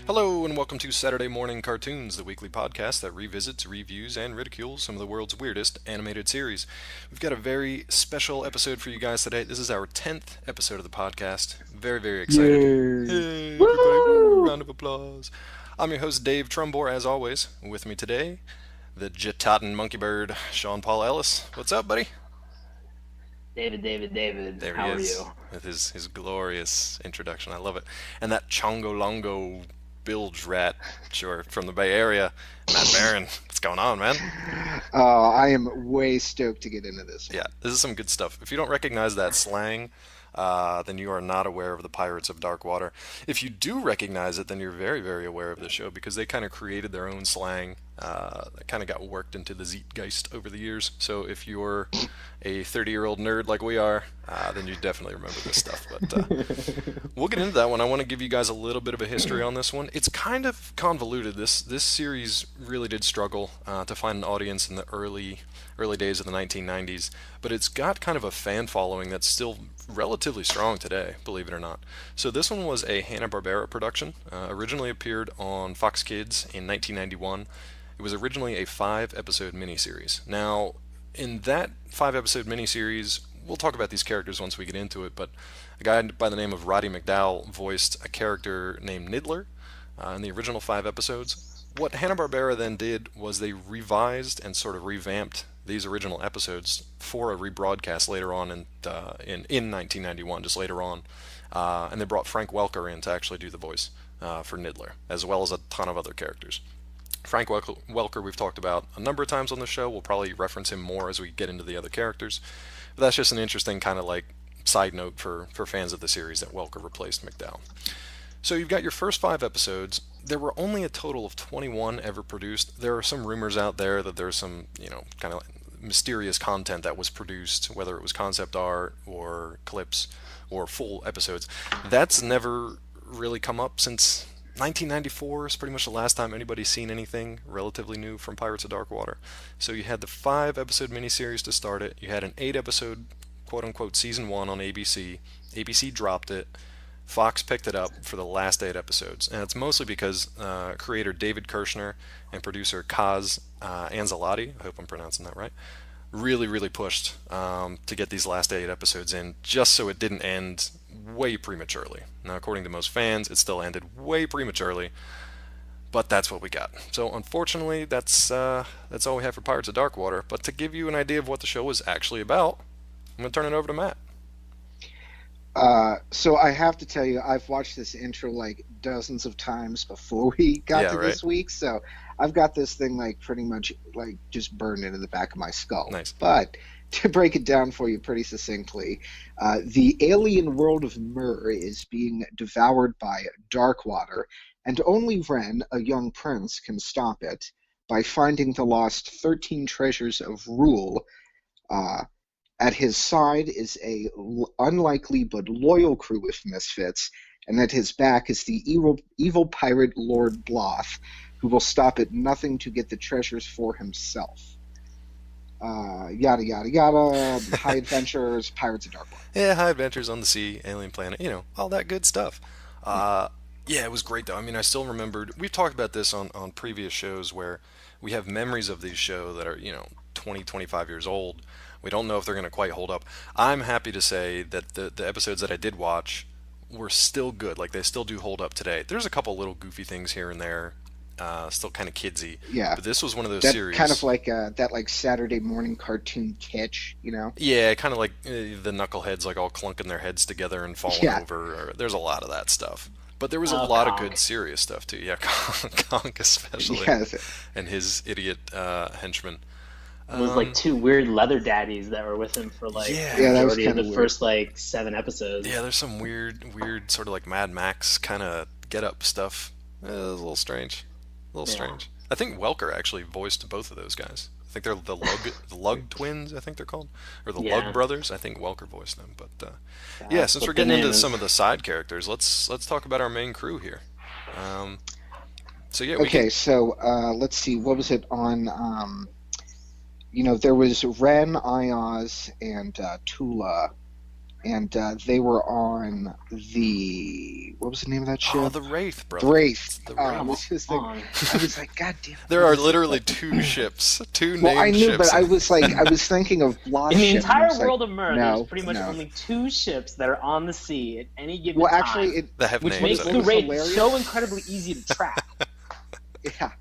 Hello, and welcome to Saturday Morning Cartoons, the weekly podcast that revisits, reviews, and ridicules some of the world's weirdest animated series. We've got a very special episode for you guys today. This is our 10th episode of the podcast. Very, very excited. Yay. Hey, everybody, woo, Woo! round of applause. I'm your host, Dave Trumbore, as always. With me today, the Jatatin Monkey Bird, Sean Paul Ellis. What's up, buddy? David, There he how are is, you? with his glorious introduction. I love it. And that Chongo Longo bilge rat, sure, from the Bay Area, Matt Barron. What's going on, man? Oh, I am way stoked to get into this Yeah, one. this is some good stuff. If you don't recognize that slang, then you are not aware of the Pirates of Dark Water. If you do recognize it, then you're very, very aware of the show because they kind of created their own slang that kind of got worked into the zeitgeist over the years. So if you're a 30-year-old nerd like we are, then you definitely remember this stuff. But we'll get into that one. I want to give you guys a little bit of a history on this one. It's kind of convoluted. This series really did struggle to find an audience in the early days of the 1990s, but it's got kind of a fan following that's still relatively strong today, believe it or not. So this one was a Hanna-Barbera production. Originally appeared on Fox Kids in 1991. It was originally a 5-episode miniseries. Now, in that 5-episode miniseries, we'll talk about these characters once we get into it, but a guy by the name of Roddy McDowall voiced a character named Niddler in the original 5 episodes. What Hanna-Barbera then did was they revised and sort of revamped these original episodes for a rebroadcast later on in 1991, just later on, and they brought Frank Welker in to actually do the voice for Niddler, as well as a ton of other characters. Frank Welker we've talked about a number of times on the show. We'll probably reference him more as we get into the other characters. But that's just an interesting kind of like side note for fans of the series that Welker replaced McDowell. So you've got your first 5 episodes. There were only a total of 21 ever produced. There are some rumors out there that there's some, kind of mysterious content that was produced, whether it was concept art or clips or full episodes. That's never really come up since 1994 is pretty much the last time anybody's seen anything relatively new from Pirates of Dark Water. So you had the 5 episode miniseries to start it. You had an 8 episode quote unquote season 1 on ABC. ABC dropped it. Fox picked it up for the last 8 episodes, and it's mostly because creator David Kirshner and producer Kaz Anzalati, I hope I'm pronouncing that right, really, really pushed to get these last 8 episodes in, just so it didn't end way prematurely. Now, according to most fans, it still ended way prematurely, but that's what we got. So, unfortunately, that's all we have for Pirates of Dark Water. But to give you an idea of what the show was actually about, I'm gonna turn it over to Matt. So I have to tell you, I've watched this intro like dozens of times before we got Yeah, to right. this week, so I've got this thing like pretty much like just burned into the back of my skull. Nice. But to break it down for you pretty succinctly, the alien world of Mur is being devoured by dark water, and only Ren, a young prince, can stop it by finding the lost 13 treasures of rule. Uh, At his side is a unlikely but loyal crew of misfits, and at his back is the evil pirate Lord Bloth, who will stop at nothing to get the treasures for himself. Yada yada yada. High adventures, Pirates of Dark Water. Yeah, High Adventures on the Sea, Alien Planet, all that good stuff. Yeah, it was great though. I mean, I still remembered. We've talked about this on previous shows where we have memories of these shows that are 20, 25 years old. We don't know if they're going to quite hold up. I'm happy to say that the episodes that I did watch were still good. Like they still do hold up today. There's a couple little goofy things here and there, still kind of kidsy. Yeah, But this was one of those that kind of series. like that like Saturday morning cartoon kitsch. Yeah, kind of like the knuckleheads like all clunking their heads together and falling Yeah, over. There's a lot of that stuff. But there was a Oh, lot of good Conk. serious stuff too. Yeah, Conk especially, yeah, and his idiot henchman. It was like Um, two weird leather daddies that were with him for like the yeah, yeah. That was majority of kind the of weird. first like 7 episodes. yeah. There's some weird sort of like Mad Max kind of get up stuff. It was a little strange, a little Yeah. strange. I think Welker actually voiced both of those guys. I think they're the Lug twins. I think they're called, or the Lug Yeah. brothers. I think Welker voiced them. But yeah, That's since we're what the getting name into some is. of the side characters, let's talk about our main crew here. Um, so yeah, we can. Okay, so let's see. What was it on? There was Ren, Ayaz, and Tula and they were on what was the name of that Oh, ship? the Wraith, The brother. Wraith. It's the I Come Wraith. was just like, on. I was like, God damn it, There what are is it? literally But two ships, two well, I named knew, but ships. I was thinking of In Blot's the ship, and I entire was like, world of Myr, there's no, pretty much no. only two ships that are on the sea at any given Well, actually, time, That have which names makes what the was anyway. Wraith hilarious? so incredibly easy to track. Yeah.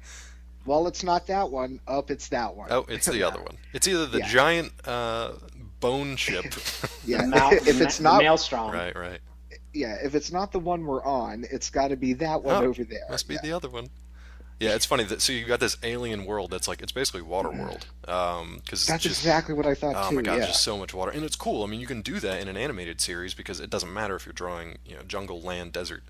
Well, it's not that one. Up, it's that one. Oh, it's the Yeah, other one. It's either the yeah, giant bone ship. The, yeah. the, If it's the not, Maelstrom. Right, right. yeah, if it's not the one we're on, it's got to be that one Oh, over there. must be Yeah. the other one. Yeah, it's funny that so you got this alien world that's like it's basically water world, because it's That's just exactly what I thought oh my too. god, Yeah. just so much water, and it's cool. I mean, you can do that in an animated series because it doesn't matter if you're drawing jungle, land, desert,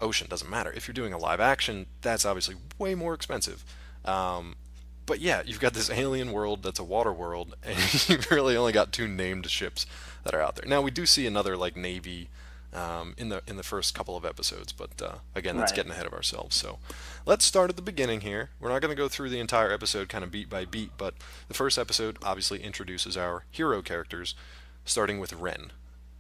ocean. Doesn't matter if you're doing a live action. That's obviously way more expensive. Um, but yeah, you've got this alien world that's a water world, and you've really only got two named ships that are out there. Now we do see another like navy in the first couple of episodes, but again, that's Right. getting ahead of ourselves. So let's start at the beginning here. We're not going to go through the entire episode kind of beat by beat, but the first episode obviously introduces our hero characters, starting with Ren.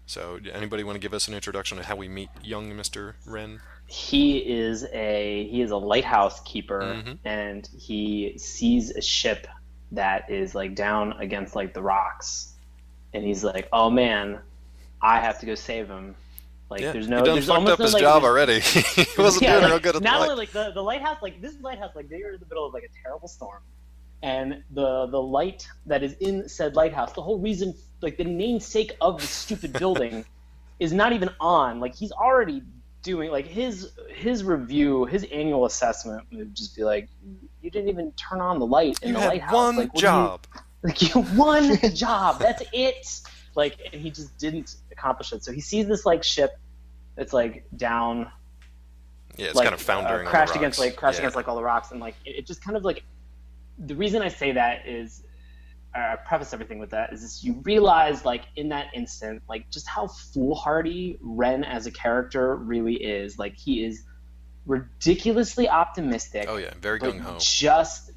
So anybody want to give us an introduction to how we meet young Mr. Ren? He is a lighthouse keeper, Mm-hmm. and he sees a ship that is like down against like the rocks, and he's like, "Oh man, I have to go save him." Like Yeah, there's he no, done there's fucked almost up no his like, job already. He wasn't yeah, doing real like good at the not light. only like the lighthouse, like this lighthouse, like they are in the middle of like a terrible storm, and the light that is in said lighthouse, the whole reason, like the namesake of the stupid building, is not even on. Like he's already doing like his review, his annual assessment would just be like, you didn't even turn on the light in You the had lighthouse. one Like, what job. like you one job. That's it. Like, and he just didn't accomplish it. So he sees this like ship that's like down, Yeah, it's like kind of foundering on crashed the against rocks. like crashed Yeah. against like all the rocks, and like it just kind of like the reason I say that is I preface everything with that is this, you realize like in that instant like just how foolhardy Ren as a character really is. Like he is ridiculously optimistic, Oh yeah, very but gung ho. just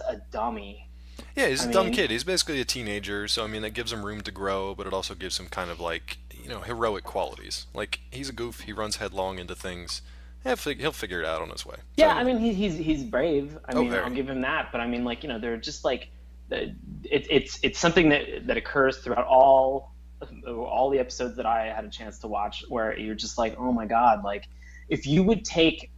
a dummy. Yeah, he's I a dumb mean- kid. He's basically a teenager, so I mean that gives him room to grow, but it also gives him kind of like heroic qualities. Like he's a goof. He runs headlong into things. Yeah, he'll figure it out on his way. Yeah, So, I mean he's brave. I Oh, mean very. I'll give him that. But I mean like they're just like it's something that occurs throughout all the episodes that I had a chance to watch, where you're just like, oh my god, like if you would take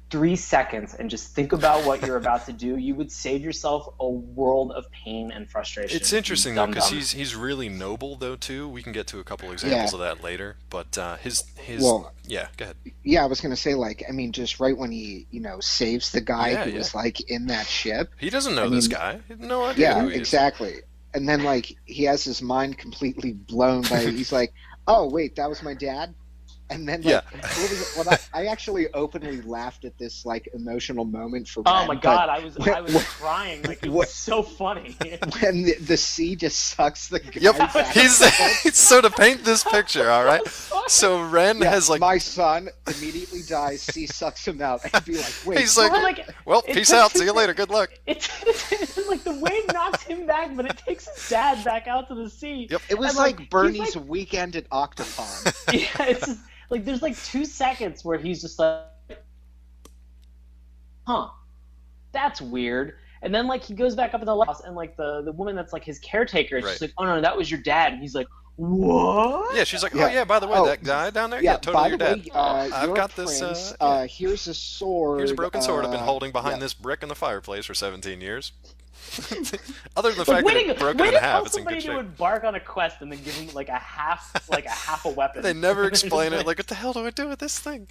3 seconds and just think about what you're about to do, you would save yourself a world of pain and frustration. It's interesting though Dum because dum. he's really noble though too. We can get to a couple examples Yeah. of that later, but his Well, yeah, go ahead. yeah, I was gonna say, like, I mean, just right when he, saves the guy Yeah, who yeah. was like in that ship. He doesn't know I this mean, guy. He had no idea Yeah, who he is. exactly. And then like he has his mind completely blown by. He's like, oh wait, that was my dad. And then Yeah. like, what was it? Well, I actually openly laughed at this like emotional moment for Oh Ren, my but god, I was when- crying. Like it what- was so funny. when the sea just sucks the guy Yep, back. he's so to paint this picture. All right, so Ren Yeah, has like my son immediately dies. Sea sucks him out. I'd be like, wait, he's like, Well, like, well, it peace took out. his- See you later. Good luck. It's like the wave knocks him back, but it takes his dad back out to the sea. Yep. it was And, like he's Bernie's like- weekend at Octopon. Yeah, it's just, like there's like 2 seconds where he's just like, huh, that's weird. And then like he goes back up in the house, and like the woman that's like his caretaker is just Right. like, oh no, that was your dad. And he's like, what? Yeah, she's like, oh Yeah. yeah, by the way, Oh, that guy down there, Yeah, yeah, totally by your the dad. way, I've your got this. prince, Yeah. here's a sword. Here's a broken sword I've been holding behind yeah. this brick in the fireplace for 17 years. Other than the Like, fact that way it's to, broken way in to half, tell it's in somebody good to shape. embark on a quest and then give him like a half a weapon. They never explain it. Like, what the hell do I do with this thing?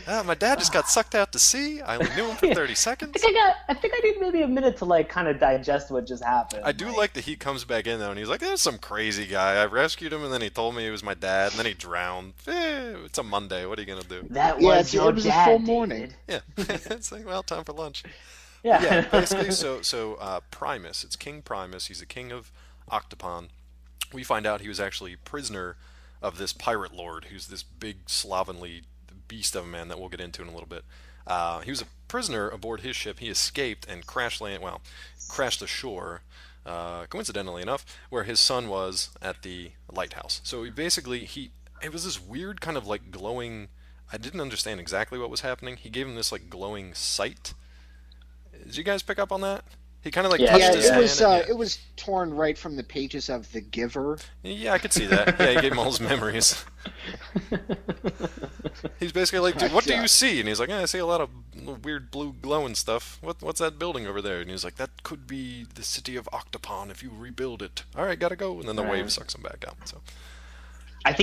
My dad just got sucked out to sea. I only knew him for 30 seconds. I think I need maybe a minute to like kind of digest what just happened. I do like that he comes back in though, and he's like, "There's some crazy guy. I rescued him, and then he told me he was my dad, and then he drowned. It's a Monday. What are you gonna do?" that Yeah, was it your was a dad, full morning. David. Yeah, it's like, well, time for lunch. Yeah. Yeah, basically. So Primus. It's King Primus. He's a king of Octopon. We find out he was actually prisoner of this pirate lord, who's this big slovenly beast of a man that we'll get into in a little bit. He was a prisoner aboard his ship. He escaped and crashed ashore coincidentally enough, where his son was at the lighthouse. So it was this weird kind of like glowing. I didn't understand exactly what was happening. He gave him this like glowing sight. Did you guys pick up on that? He kind of like Yeah, touched Yeah, yeah, his yeah. hand, and yeah, it was torn right from the pages of The Giver. yeah, I could see that. Yeah, he gave him all his memories. He's basically like, dude, what But do you see? And he's like, I see a lot of weird blue glowing stuff. What's that building over there? And he's like, that could be the city of Octopon if you rebuild it. All right, gotta go. And then the wave Right. sucks him back out. So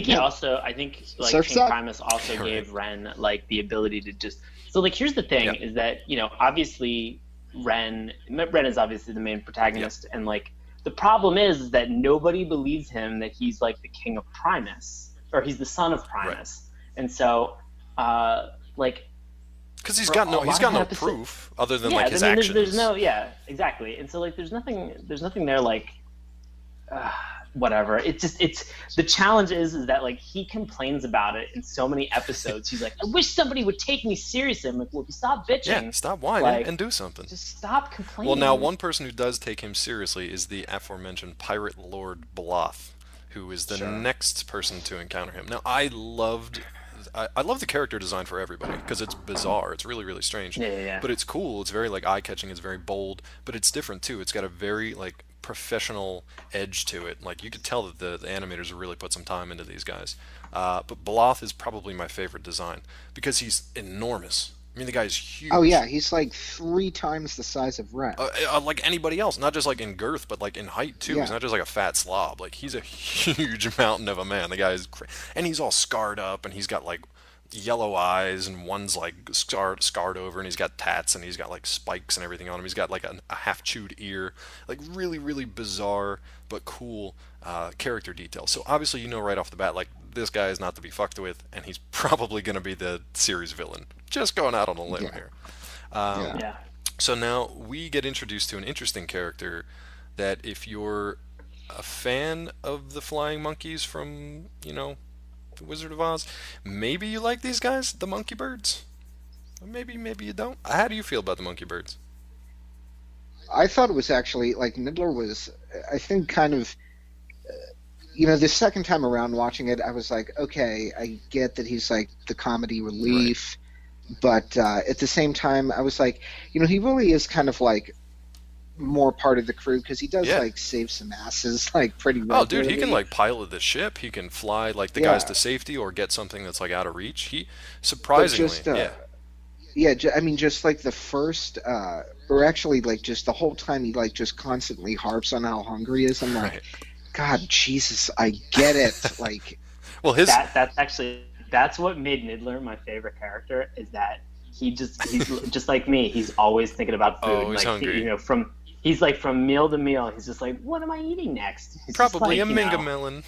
yeah, I think like surfs King up. Primus also yeah, right. gave Ren like the ability to just. So like here's the thing Yeah, is that obviously Ren is obviously the main yeah, protagonist, and like the problem is that nobody believes him that he's like the king of Primus or he's the son of right. Primus, and so like Because for a he's lot got of no episodes. proof other than Yeah, like I his mean, there's actions. no, yeah, exactly, and so like there's nothing there like uh, whatever. It's the challenge is that like he complains about it in so many episodes. He's like, I wish somebody would take me seriously. I'm like, well, if you stop Yeah, bitching, stop whining like and do something. just stop Well, now complaining. one person who does take him seriously is the aforementioned pirate lord Bloth, who is the Sure. next person to encounter him. Now, I love the character design for everybody because it's bizarre. It's really really strange, Yeah, yeah, yeah. but it's cool. It's very like eye catching. It's very bold, but it's different too. It's got a very like professional edge to it. Like you could tell that the animators really put some time into these guys. But Bloth is probably my favorite design because he's enormous. I mean, the guy is Oh huge. yeah, he's like 3 times the size of Ren. Like anybody else, not just like in girth, but like in height too. He's Yeah, not just like a fat slob. Like he's a huge mountain of a man. The guy is, and he's all scarred up, and he's got like yellow eyes, and one's like scarred over, and he's got tats, and he's got like spikes and everything on him. He's got like a half chewed ear, like really really bizarre but cool character details. So obviously you know right off the bat, like this guy is not to be fucked with, and he's probably gonna be the series villain. Just going out on a limb yeah, here. yeah. Yeah. So now we get introduced to an interesting character that if you're a fan of the flying monkeys from, the Wizard of Oz, maybe you like these guys, the monkey birds. Maybe you don't. How do you feel about the monkey birds? I thought it was actually like Nibbler was, I think, kind of. The second time around watching it, I was like, okay, I get that he's like the comedy Right. relief, but at the same time, I was like, he really is kind of like more part of the crew because he does Yeah. like save some asses like pretty Oh, dude, he can regularly. like pilot the ship. He can fly like the guys Yeah, to safety or get something that's like out of reach. He but surprisingly, just yeah, yeah, I mean, just like the first, or actually like just the whole time he like just constantly harps on how hungry he is. I'm like, right. God, Jesus, I get it. Like, Well, his That's what made Nidler my favorite character is that he's just like me. He's always thinking about food. oh, he's Like hungry. he's like from meal to meal. He's just like, what am I eating next? He's just Probably a like minga melon.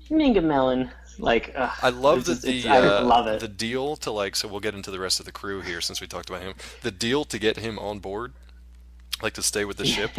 Minga melon. Like, I love it's that just I love it. the deal to like. So we'll get into the rest of the crew here since we talked about him. The deal to get him on board, like to stay with the ship,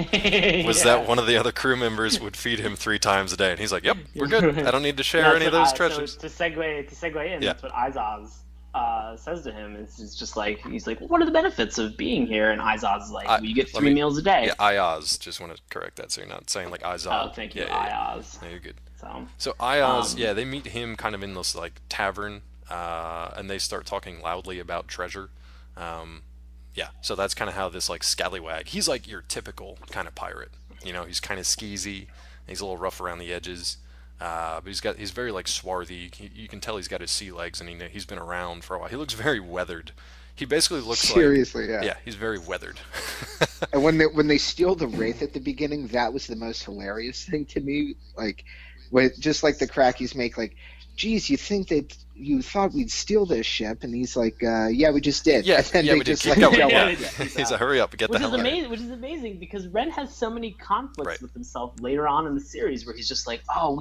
was that Yeah. one of the other crew members would feed him 3 times a day, and he's like, "Yep, we're good. I don't need to share That's any of what those so treasures." to segue in, Yeah, that's what Izaz says to him. It's just like he's like, what are the benefits of being here? And Izaz is like, I well, you get let three me. meals a day. Yeah, Ayaz. Just want to correct that so you're not saying like Oh, Izod. thank you, Yeah, yeah, yeah. Izaz. No, you're good. So, So Ayaz, um, yeah, they meet him kind of in this like tavern, and they start talking loudly about treasure. Um, yeah, so that's kind of how this like scallywag. He's like your typical kind of pirate. He's kind of skeezy. He's a little rough around the edges, but he's very like swarthy. You can tell he's got his sea legs, and he's been around for a while. He looks very weathered. He basically looks like, seriously, yeah. yeah, he's very weathered. And when they steal the wraith at the beginning, that was the most hilarious thing to me. Like, with just like the crack he's make, like, geez, you thought we'd steal this ship, and he's like, yeah, we just did, Yeah, and then yeah, they we did. just Keep like going. go Yeah, on. he's a hurry up, get the which is hell out of here. amazing. Which is amazing because Ren has so many conflicts Right. with himself later on in the series where he's just like, oh,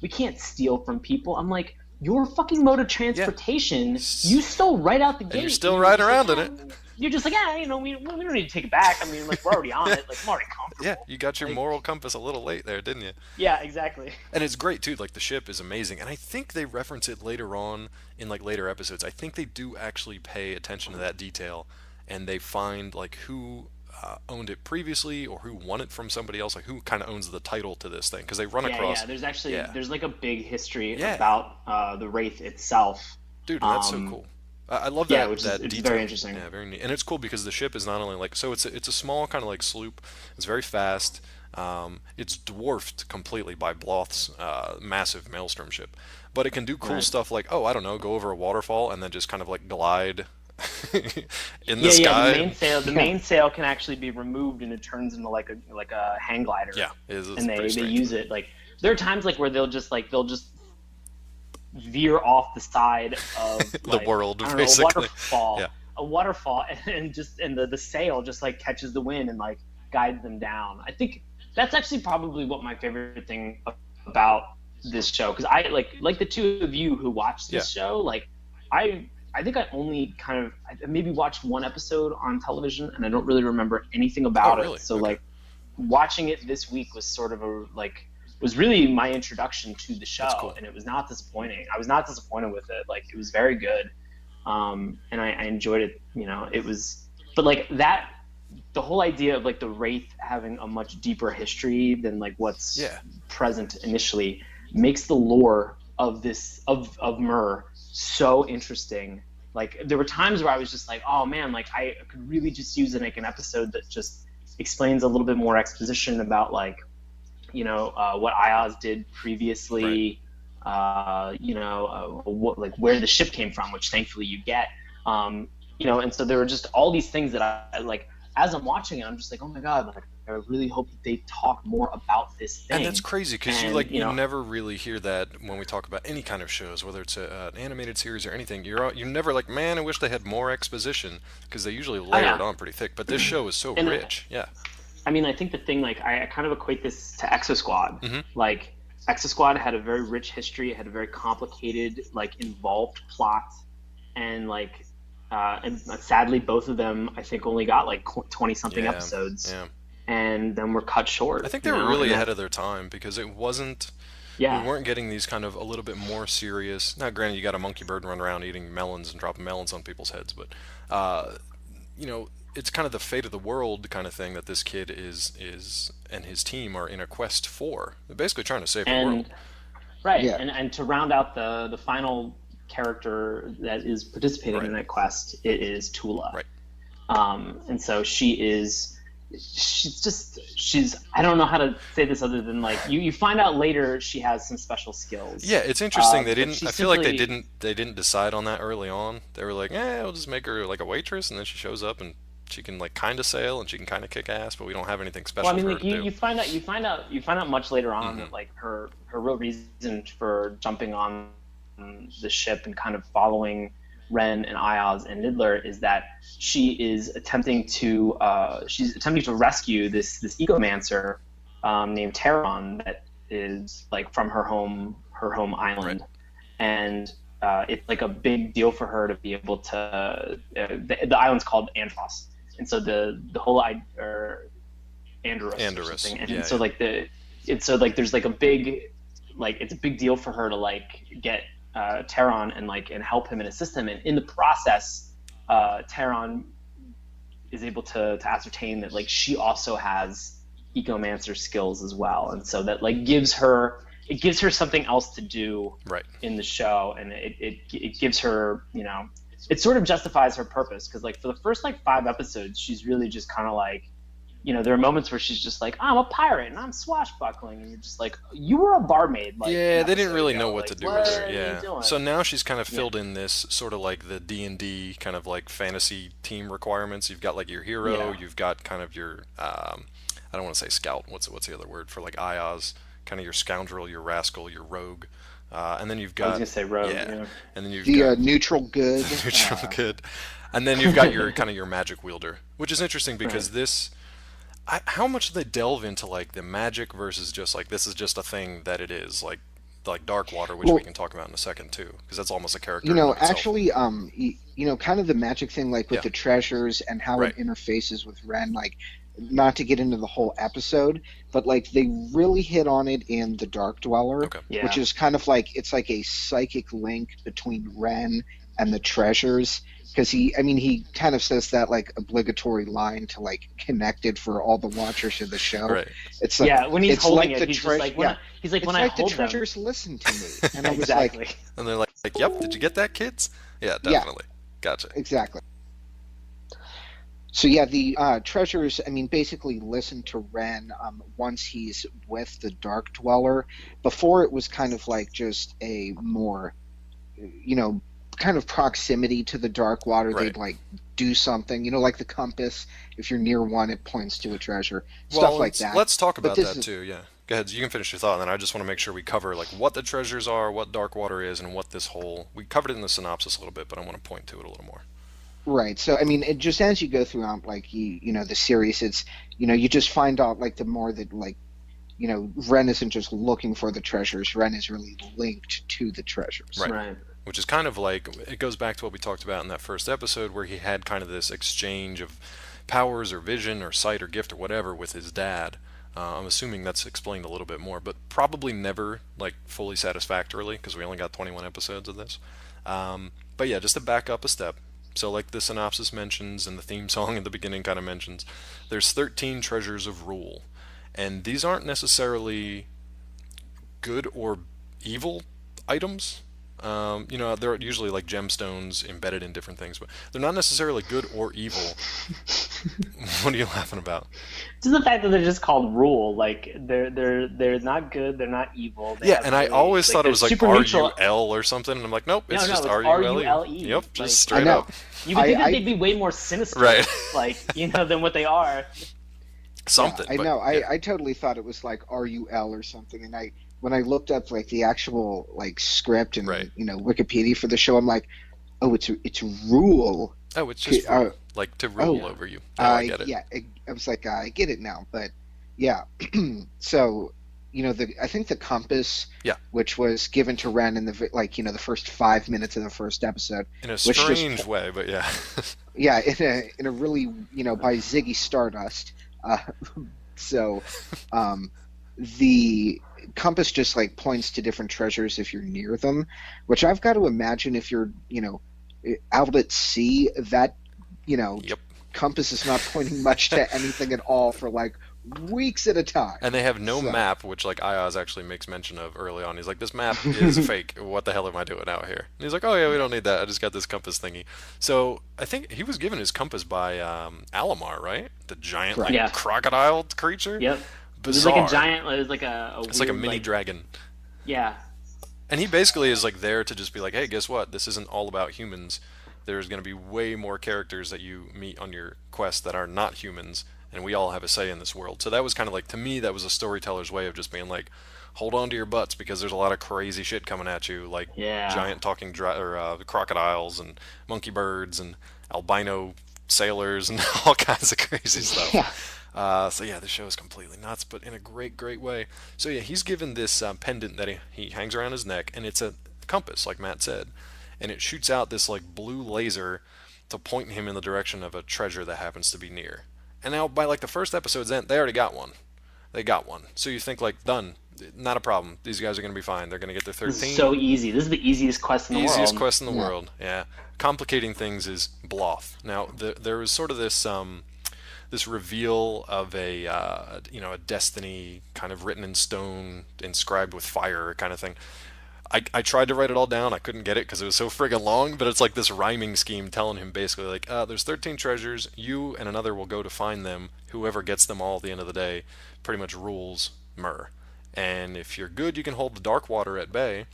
we can't steal from people. I'm like, your fucking mode of Yeah. transportation, you stole right out the gate. And you're still You're riding just around like, in it. You're just like, we don't need to take it back. I mean, like we're already on it. Like I'm already Yeah, comfortable. you got your Like, moral compass a little late there, didn't you? yeah, exactly. And it's great too. Like the ship is amazing, and I think they reference it later on in like later episodes. I think they do actually pay attention to that detail, and they find like who owned it previously or who won it from somebody else, like who kind of owns the title to this thing, because they run Yeah, yeah. across. There's actually Yeah, there's like a big history yeah, about the Wraith itself. dude, and that's so Um, cool. I love yeah, that which is that it's very detail. interesting. Yeah, very neat. And it's cool because the ship is not only like, so it's a small kind of like sloop. It's very fast. It's dwarfed completely by Bloth's massive maelstrom ship, but it can do cool Right. stuff like, oh, I don't know, go over a waterfall and then just kind of like glide in the Yeah, yeah. sky. The Yeah. main sail can actually be removed, and it turns into like a hang glider, Yeah, it's and pretty they strange. use it like there are times like where they'll just veer off the side of The like world, I don't know basically. Yeah, a waterfall, and just and the sail just like catches the wind and like guides them down. I think that's actually probably what my favorite thing about this show, because I like the two of you who watched yeah. this show, like I think I only kind of I maybe watched one episode on television, and I don't really remember anything Oh, about it. really? So Okay. like watching it this week was sort of a like was really my introduction to the That's show, cool. and it was not disappointing. I was not disappointed with it. Like it was very good, and I enjoyed it. You know, it was, but like that, the whole idea of like the Wraith having a much deeper history than like what's Yeah, present initially makes the lore of this of Myrrh so interesting. Like there were times where I was just like, oh man, like I could really just use like an episode that just explains a little bit more exposition about like what Ayaz did right. previously, what, like where the ship came from, which thankfully you get, and so there were just all these things that I like as I'm watching it, I'm just like, oh my god, like I really hope that they talk more about this And that's thing, crazy because and you never really hear that when we talk about any kind of shows, whether it's an animated series or anything. You're never like, man, I wish they had more exposition, because they usually oh layer it yeah, on pretty thick. But this show is so and rich. Yeah. I mean, I think the thing, like, I kind of equate this to Exo Squad. Hmm. Like, Exo Squad had a very rich history, it had a very complicated, like, involved plot, and like, and sadly, both of them, I think, only got like 20 something Yeah. episodes, Yeah. and then were cut I short. think they You were know, really and ahead that, of their time because it wasn't. We yeah, weren't getting these kind of a little bit more serious. Now, granted, you got a monkey bird run around eating melons and dropping melons on people's heads, but uh, it's kind of the fate of the world kind of thing that this kid is and his team are in a quest for. They're basically trying to save the world. and right, Yeah. and to round out the final character that is participating Right. in that quest, it is Tula. Right. And so she's I don't know how to say this other than like you find out later she has some special skills. Yeah, it's interesting. They But didn't. she I feel like they simply didn't decide on that early on. They were like, we'll just make her like a waitress, and then she shows up and she can like kind of sail and she can kind of kick ass, but we don't have anything well, I special mean, for her like to do. you find out much later on Hmm. that like her real reason for jumping on the ship and kind of following Ren and Ayaz and Nidler is that she's attempting to rescue this ecomancer named Terron that is like from her home Right. island, and it's like a big deal for her to be able to. The island's called Andros, and so the whole or Andros or Andorus. something, and Yeah, so yeah. like it's so like there's like a big like it's a big deal for her to like get Terron and help him and assist him, and in the process, Terron is able to ascertain that like she also has ecomancer skills as well, and so that like gives her something else to do Right. in the show, and it gives her it sort of justifies her purpose, because like for the first like 5 episodes she's really just kind of like there are moments where she's just like, I'm a pirate and I'm swashbuckling, and you're just like, you were a barmaid like Yeah, an they didn't episode really ago. know what to Like, do what with her. are you Yeah. doing? So now she's kind of Yeah, filled in this sort of like the D&D kind of like fantasy team requirements. You've got like your hero, yeah. you've got kind of your I don't want to say scout. What's the other word for like Ayaz? Kind of your scoundrel, your rascal, your rogue. And then you've I was got gonna say rogue. yeah, Yeah. and then you've The got neutral good. neutral good. And then you've got your kind of your magic wielder, which is interesting Right. because how much do they delve into like the magic versus just like this is just a thing that it is like dark water, which we Well, can talk about in a second too, because that's almost a character in and of itself. actually, kind of the magic thing, like with Yeah, the treasures and how right. it interfaces with Ren, like, not to get into the whole episode, but like they really hit on it in The Dark Dweller, Okay. which Yeah. is kind of like it's like a psychic link between Ren and the treasures. Because he kind of says that like obligatory line to like connect it for all the watchers of the show. Right. It's like Yeah, when he's it's holding like it, the he's just like treasure. Yeah, he's like it's when I like the hold them. treasures listen to me, and I was like, Exactly. And they're like, "Yep, did you get that, kids?" Yeah, yeah, definitely. Gotcha. exactly. So yeah, the treasures. Basically, listen to Ren once he's with the Dark Dweller. Before it was kind of like just a more, you know, kind of proximity to the Dark Water. Right. They'd like do something, like the compass. If you're near one, it points to a treasure, stuff Well, like let's, that. let's talk But about this that is too. Yeah. Go ahead. You can finish your thought, and then I just want to make sure we cover like what the treasures are, what dark water is, and what this whole. We covered it in the synopsis a little bit, but I want to point to it a little more. right. So it just as you go throughout, like the series, it's you just find out like the more that like Ren isn't just looking for the treasures. Ren is really linked to the treasures. Right. Right. Which is kind of like it goes back to what we talked about in that first episode, where he had kind of this exchange of powers or vision or sight or gift or whatever with his dad. I'm assuming that's explained a little bit more, but probably never like fully satisfactorily because we only got 21 episodes of this. But yeah, just to back up a step. So like the synopsis mentions and the theme song in the beginning kind of mentions, there's 13 treasures of rule, and these aren't necessarily good or evil items. They're usually like gemstones embedded in different things, but they're not necessarily good or evil. What are you laughing about? Just the fact that they're just called rule, like they're not good, they're not evil. They Yeah, have and I really, always thought it they're was like super R neutral. U L or something, and I'm like, nope, it's No, just it's R U L E. RULE. Yep, Like, just I straight know. up. you would think that I they'd be way more sinister, Right. like than what they are. Yeah, Something, I but know. yeah, I totally thought it was like RUL or something, and when I looked up like the actual like script and right. Wikipedia for the show, I'm like, oh, it's rule. Oh, it's just Uh, like to rule oh, over you. Now I get it. yeah. I was like, I get it now, but yeah. So I think the compass, Yeah, which was given to Ren in the first 5 minutes of the first episode, in a which just strange way, but yeah. yeah, in a really by Ziggy Stardust. Uh, so, the compass just like points to different treasures if you're near them, which I've got to imagine if you're out at sea, that Yep. compass is not pointing much to anything at all for like weeks at a time. And they have no So map, which like Ayaz actually makes mention of early on. He's like, "This map is fake. What the hell am I doing out here?" And he's like, "Oh yeah, we don't need that. I just got this compass thingy." So I think he was given his compass by Alamar, right? The giant correct. like Yeah. crocodile creature. Yep. It was like Bizarre. a giant. It was like a It's like a weird, mini dragon. yeah. And he basically is like there to just be like, hey, guess what? This isn't all about humans. There's going to be way more characters that you meet on your quest that are not humans, and we all have a say in this world. So that was kind of like, to me, that was a storyteller's way of just being like, hold on to your butts because there's a lot of crazy shit coming at you, like Yeah. giant talking crocodiles and monkey birds and albino sailors and all kinds of crazy Yeah. stuff. So yeah, the show is completely nuts, but in a great, great way. So yeah, he's given this pendant that he hangs around his neck, and it's a compass, like Matt said, and it shoots out this like blue laser to point him in the direction of a treasure that happens to be near. And now by like the first episode's end, they already got one. They got one. So you think like done, not a problem. These guys are going to be fine. They're going to get their This is 13. so easy. This is the easiest quest in the Easiest world. quest in the Yeah. world. Yeah. Complicating things is Bloth. Now there is sort of this reveal of a destiny kind of written in stone, inscribed with fire kind of thing. I tried to write it all down. I couldn't get it because it was so friggin' long, but it's like this rhyming scheme telling him basically like, there's 13 treasures. You and another will go to find them. Whoever gets them all at the end of the day pretty much rules Myr. And if you're good, you can hold the dark water at bay.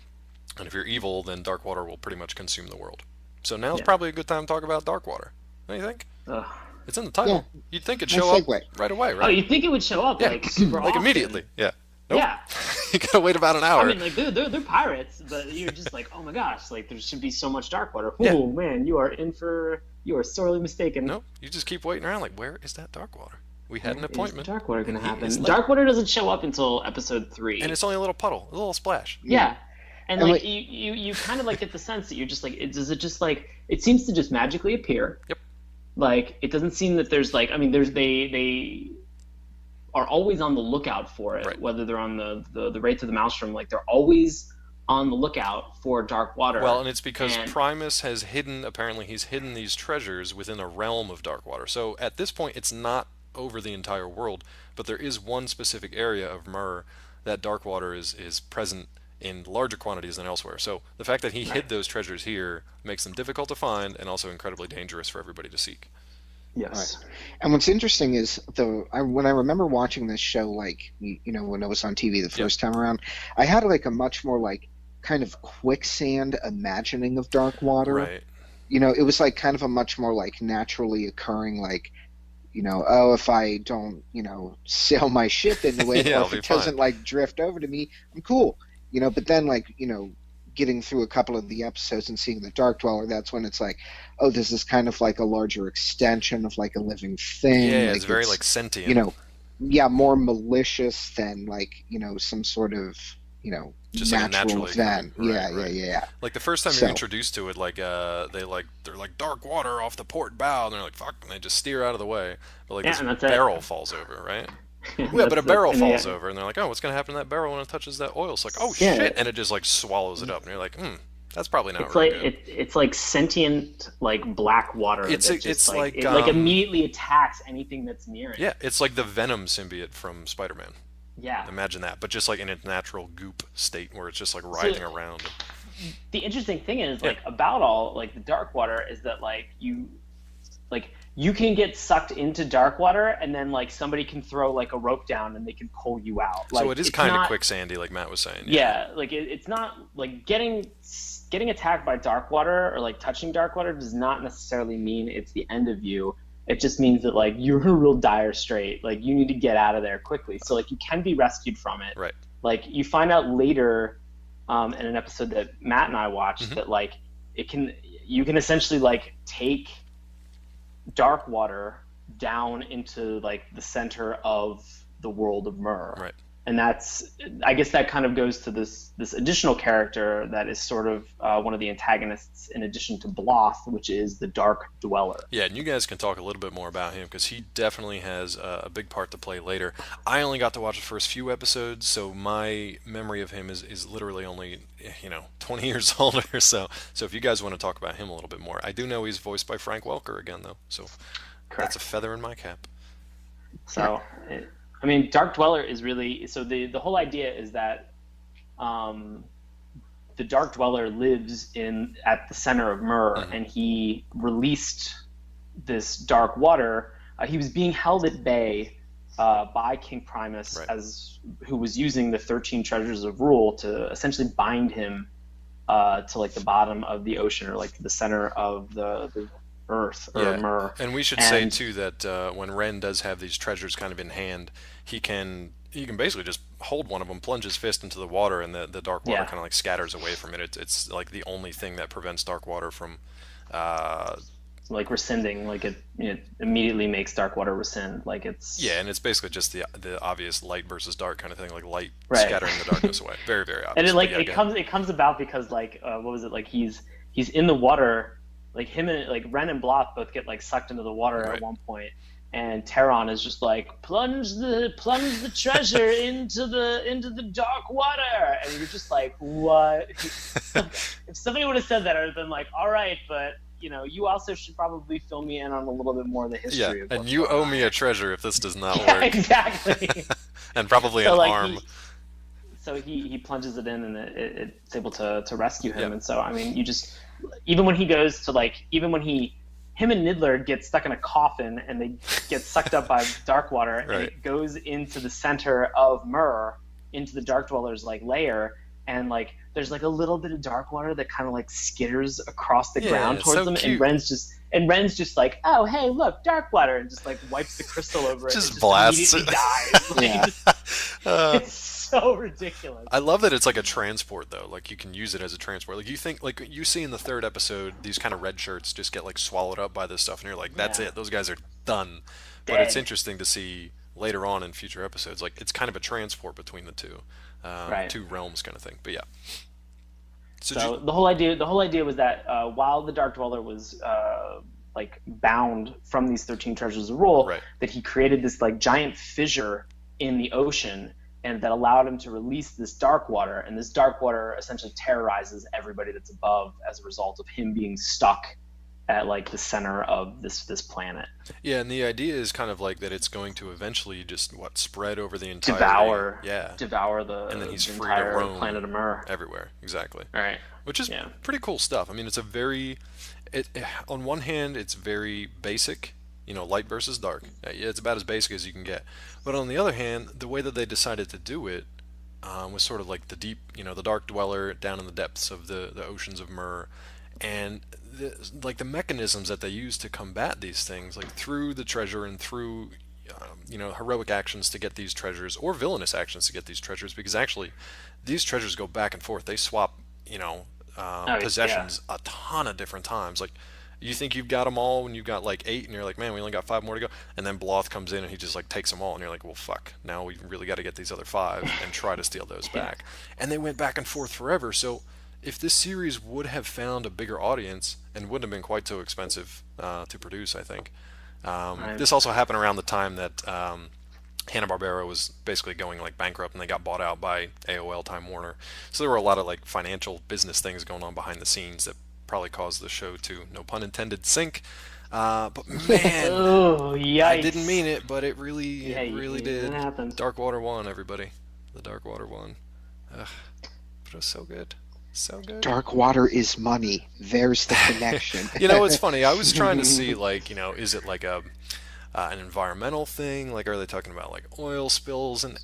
And if you're evil, then dark water will pretty much consume the world. So now's Yeah. probably a good time to talk about dark water. What do you think? Ugh. It's in the title. You'd think it'd Nice show up segue. right away, Oh, right? you'd think it would show up Yeah. like super Like often. immediately. Yeah. Nope. Yeah. You gotta wait about an hour. I mean, like they're pirates, but you're just like, oh my gosh, like there should be so much dark water. Yeah. Oh man, you are sorely mistaken. Nope. You just keep waiting around like, where is that dark water? We had an Where is appointment. dark water gonna and he happen? is late. Dark water doesn't show up until episode 3. And it's only a little puddle, a little splash. Yeah. And And like like- you kind of like get the sense that you're just like, does it just like it seems to just magically appear? Yep. Like it doesn't seem that there's like they are always on the lookout for it, Right. whether they're on the Wraith of the Maelstrom, like they're always on the lookout for dark Well, water. and it's because And Primus has hidden, apparently, he's hidden these treasures within a realm of Darkwater. So at this point, it's not over the entire world, but there is one specific area of Myrrh that Darkwater is present in larger quantities than elsewhere. So the fact that he right. hid those treasures here makes them difficult to find and also incredibly dangerous for everybody to seek. Right. Yes. And what's interesting is when I remember watching this show, like when it was on TV the Yep. first time around, I had like a much more like kind of quicksand imagining of dark water. Right. It was like kind of a much more like naturally occurring like, oh, if I don't, sail my ship into it, Yeah, or I'll if be it fine. doesn't like drift over to me, I'm cool. But then like, getting through a couple of the episodes and seeing the Dark Dweller, that's when it's like, oh, this is kind of like a larger extension of like a living thing. Yeah, it's Like very like it's, you sentient, know, yeah, more malicious than like, some sort of, just like a natural naturally occurring. event. Right, Yeah, yeah, right. yeah, yeah. Like the first time you're So, introduced to it, like they're like dark water off the port bow, and they're like fuck, and they just steer out of the way. But like Yeah, this and that's it. barrel falls over, right? Yeah, but a That's it. barrel And falls the over, and they're like, oh, what's gonna happen to that barrel when it touches that oil? It's like, oh yeah, shit, and it just like swallows it up, and you're like, that's probably not it's real like good. it's like sentient like black water that just It's like like it like immediately attacks anything that's near it. yeah, it's like the Venom symbiote from Spider-Man. Yeah. Imagine that, but just like in its natural goop state where it's just like So writhing around. the interesting thing is Yeah, like about all like the dark water is that like you can get sucked into dark water and then like somebody can throw like a rope down and they can pull you out. so Like it is it's kind of not quicksandy, like Matt was saying. Yeah, yeah, like it's not like getting attacked by dark water or like touching dark water does not necessarily mean it's the end of you. It just means that like you're in a real dire strait. Like you need to get out of there quickly. So like you can be rescued from it. right. Like you find out later in an episode that Matt and I watched Hmm. that like it can you can essentially like take dark water down into like the center of the world of Myrrh. Right. And that's, I guess that kind of goes to this additional character that is sort of one of the antagonists in addition to Bloth, which is the Dark Dweller. Yeah, and you guys can talk a little bit more about him because he definitely has a big part to play later. I only got to watch the first few episodes, so my memory of him is literally only 20 years older. So if you guys want to talk about him a little bit more, I do know he's voiced by Frank Welker again though, so that's a Correct. feather in my cap. yeah, So, I mean, Dark Dweller is really so the whole idea is that um, the Dark Dweller lives in at the center of Myrrh, Hmm. and he released this dark water. He was being held at bay by King Primus, Right. as who was using the 13 Treasures of Rule to essentially bind him to like the bottom of the ocean or like the center of the Earth or Yeah, Myrrh, and we should say and too that when Ren does have these treasures kind of in hand, he can basically just hold one of them, plunge his fist into the water, and the dark water yeah, kind of like scatters away from it. It's like the only thing that prevents dark water from. Uh, like rescinding, like it immediately makes dark water rescind. Like yeah, it's and it's basically just the obvious light versus dark kind of thing, like light right. scattering the darkness away. Very very And obvious. it But like yeah, go ahead. it comes about because like what was it like he's in the water, like him and like Ren and Bloth both get like sucked into the water at Right. one point, and Terran is just like plunge the treasure into the dark water, and you're just like what? If somebody would have said that, I'd have been like, all right, but you also should probably fill me in on a little bit more of the Yeah, history of and what's you going owe on me here. a treasure if this does not Yeah, work, exactly. and probably an So like arm. he plunges it in and it's able to rescue him. Yep. And so I mean you just even when he goes to like even when him and Niddler get stuck in a coffin and they get sucked up by dark water and Right. it goes into the center of Myrrh, into the Dark Dweller's like lair, and like there's like a little bit of dark water that kind of like skitters across the Yeah, ground it's towards so them, cute. and Ren's just like, oh hey look, dark water, and just like wipes the crystal over it Just and just blasts immediately it. dies. Like, yeah. it's so ridiculous. I love that it's like a transport though. Like you can use it as a transport. Like you think, like you see in the third episode, these kind of red shirts just get like swallowed up by this stuff, and you're like, that's Yeah. it. Those guys are done. But it's Dead. interesting to see later on in future episodes, like it's kind of a transport between the two, Right. two realms kind of thing. But yeah. So So the whole idea was that while the Dark Dweller was like bound from these 13 treasures of rule, right. that he created this like giant fissure in the ocean, and that allowed him to release this dark water. And this dark water essentially terrorizes everybody that's above as a result of him being stuck at like the center of this planet. Yeah, and the idea is kind of like that it's going to eventually just spread over the entirety. Devour, Yeah, devour and then he's the free to entire roam planet of Mur. everywhere. Exactly. All right. Which is Yeah. pretty cool stuff. I mean, it's a very, on one hand, it's very basic, light versus dark. Yeah, it's about as basic as you can get. But on the other hand, the way that they decided to do it was sort of like the deep, the dark dweller down in the depths of the oceans of Mur, and like the mechanisms that they use to combat these things, like through the treasure and through heroic actions to get these treasures, or villainous actions to get these treasures, because actually these treasures go back and forth. They swap, possessions a ton of different times. Like, you think you've got them all when you've got like 8, and you're like, man, we only got 5 more to go. And then Bloth comes in and he just like takes them all, and you're like, well, fuck. Now we really got to get these other 5 and try to steal those back. And they went back and forth forever. So if this series would have found a bigger audience and wouldn't have been quite so expensive to produce, I think. This also happened around the time that Hanna-Barbera was basically going like bankrupt, and they got bought out by AOL Time Warner. So there were a lot of like financial business things going on behind the scenes that probably caused the show to, no pun intended, sink. But man, Oh, yikes. I didn't mean it, but it really, Yeah, it really it did. happened. Dark Water won, everybody. The Dark Water won. Ugh, but it was so good. So good. Dark water is money. There's the connection. It's funny. I was trying to see, like, is it like an environmental thing? Like, are they talking about like oil spills? And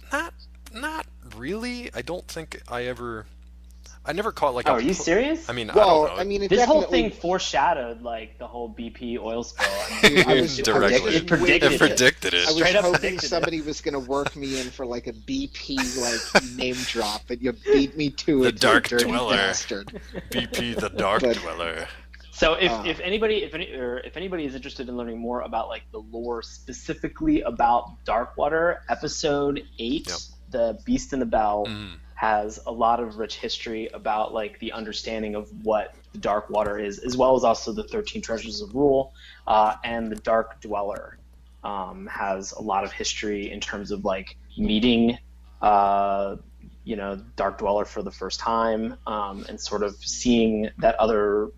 not really. I don't think I never caught like. Oh, are you serious? I mean, Well, I don't know. I mean, it This whole definitely- thing foreshadowed like the whole BP oil spill. I mean, I was Directly. it predicted It predicted it. I was Straight up hoping predicted it. somebody was going to work me in for like a BP like name drop, but you beat me to The it. you Dark dirty Dweller. bastard. BP the Dark But- Dweller. So if anybody is interested in learning more about like the lore specifically about Darkwater, episode 8, Yep. The Beast and the Bell, Mm. has a lot of rich history about like the understanding of what the Darkwater is, as well as also the 13 Treasures of Rule, and the Dark Dweller has a lot of history in terms of like meeting Dark Dweller for the first time, and sort of seeing that other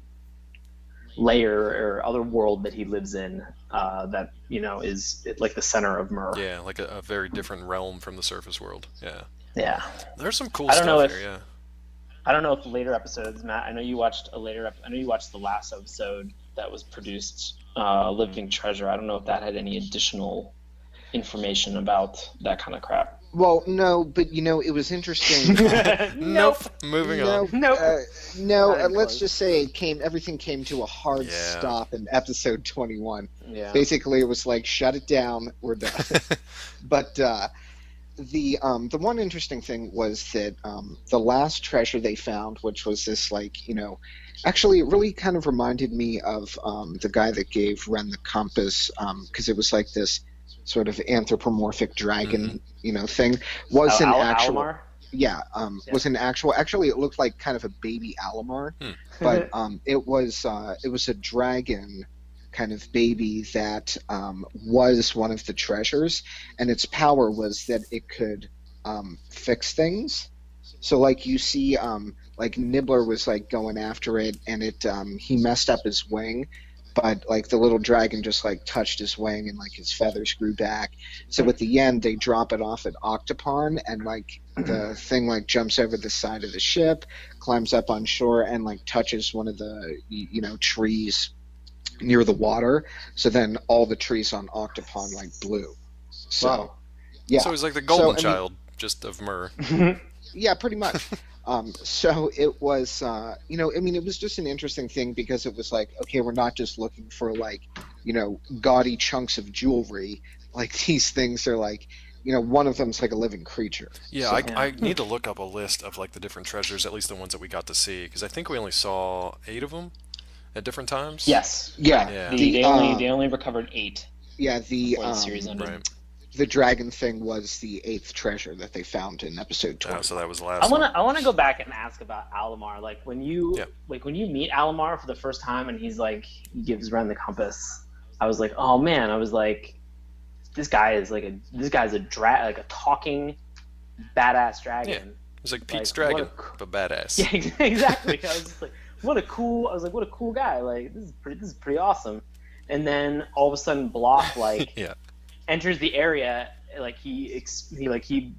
layer or other world that he lives in, that is like the center of Mur. Yeah, like a very different realm from the surface world. Yeah. Yeah. There's some cool I don't know stuff if- here, yeah. I don't know if later episodes, Matt. I know you watched a later. I know you watched the last episode that was produced, Living Treasure. I don't know if that had any additional information about that kind of crap. Well, no, but it was interesting. Nope. Moving on. Nope. Not even Let's close. just say everything came to a hard Yeah. stop in episode 21. Yeah. Basically, it was like, shut it down, we're done. But the one interesting thing was that the last treasure they found, which was this actually it really kind of reminded me of the guy that gave Ren the compass, because it was like this sort of anthropomorphic dragon, thing. Was an actual, Alamar? yeah, was an actual. Actually, it looked like kind of a baby Alamar, but it was a dragon kind of baby that was one of the treasures, and its power was that it could fix things. So like you see, like Nibbler was like going after it, and it he messed up his wing, but like the little dragon just like touched his wing, and like his feathers grew back. So at the end, they drop it off at Octopon, and like the thing like jumps over the side of the ship, climbs up on shore, and like touches one of the trees near the water. So then all the trees on Octopon like blew. So Wow. yeah, So he's like the golden I mean- child, just of Mur. yeah, pretty much. So it was, it was just an interesting thing, because it was like, okay, we're not just looking for like, gaudy chunks of jewelry. Like these things are like, one of them's like a living creature. Yeah, So- I need to look up a list of like the different treasures, at least the ones that we got to see, because I think we only saw 8 of them at different times. Yes. Yeah, Yeah. They only recovered 8 yeah. before the series ended. Right. The dragon thing was the 8th treasure that they found in episode 20. Oh, so that was the last I one. wanna go back and ask about Alamar. Like when you Yeah. when you meet Alamar for the first time, and he gives Ren the compass. I was like, oh man. I was like, this guy's a talking badass Yeah. dragon. He's like Pete's Like what a dragon, but badass. yeah, exactly. I was just like, what a cool. I was like, what a cool guy. Like this is pretty awesome. And then all of a sudden, Bloth like Yeah. enters the area. Like he like he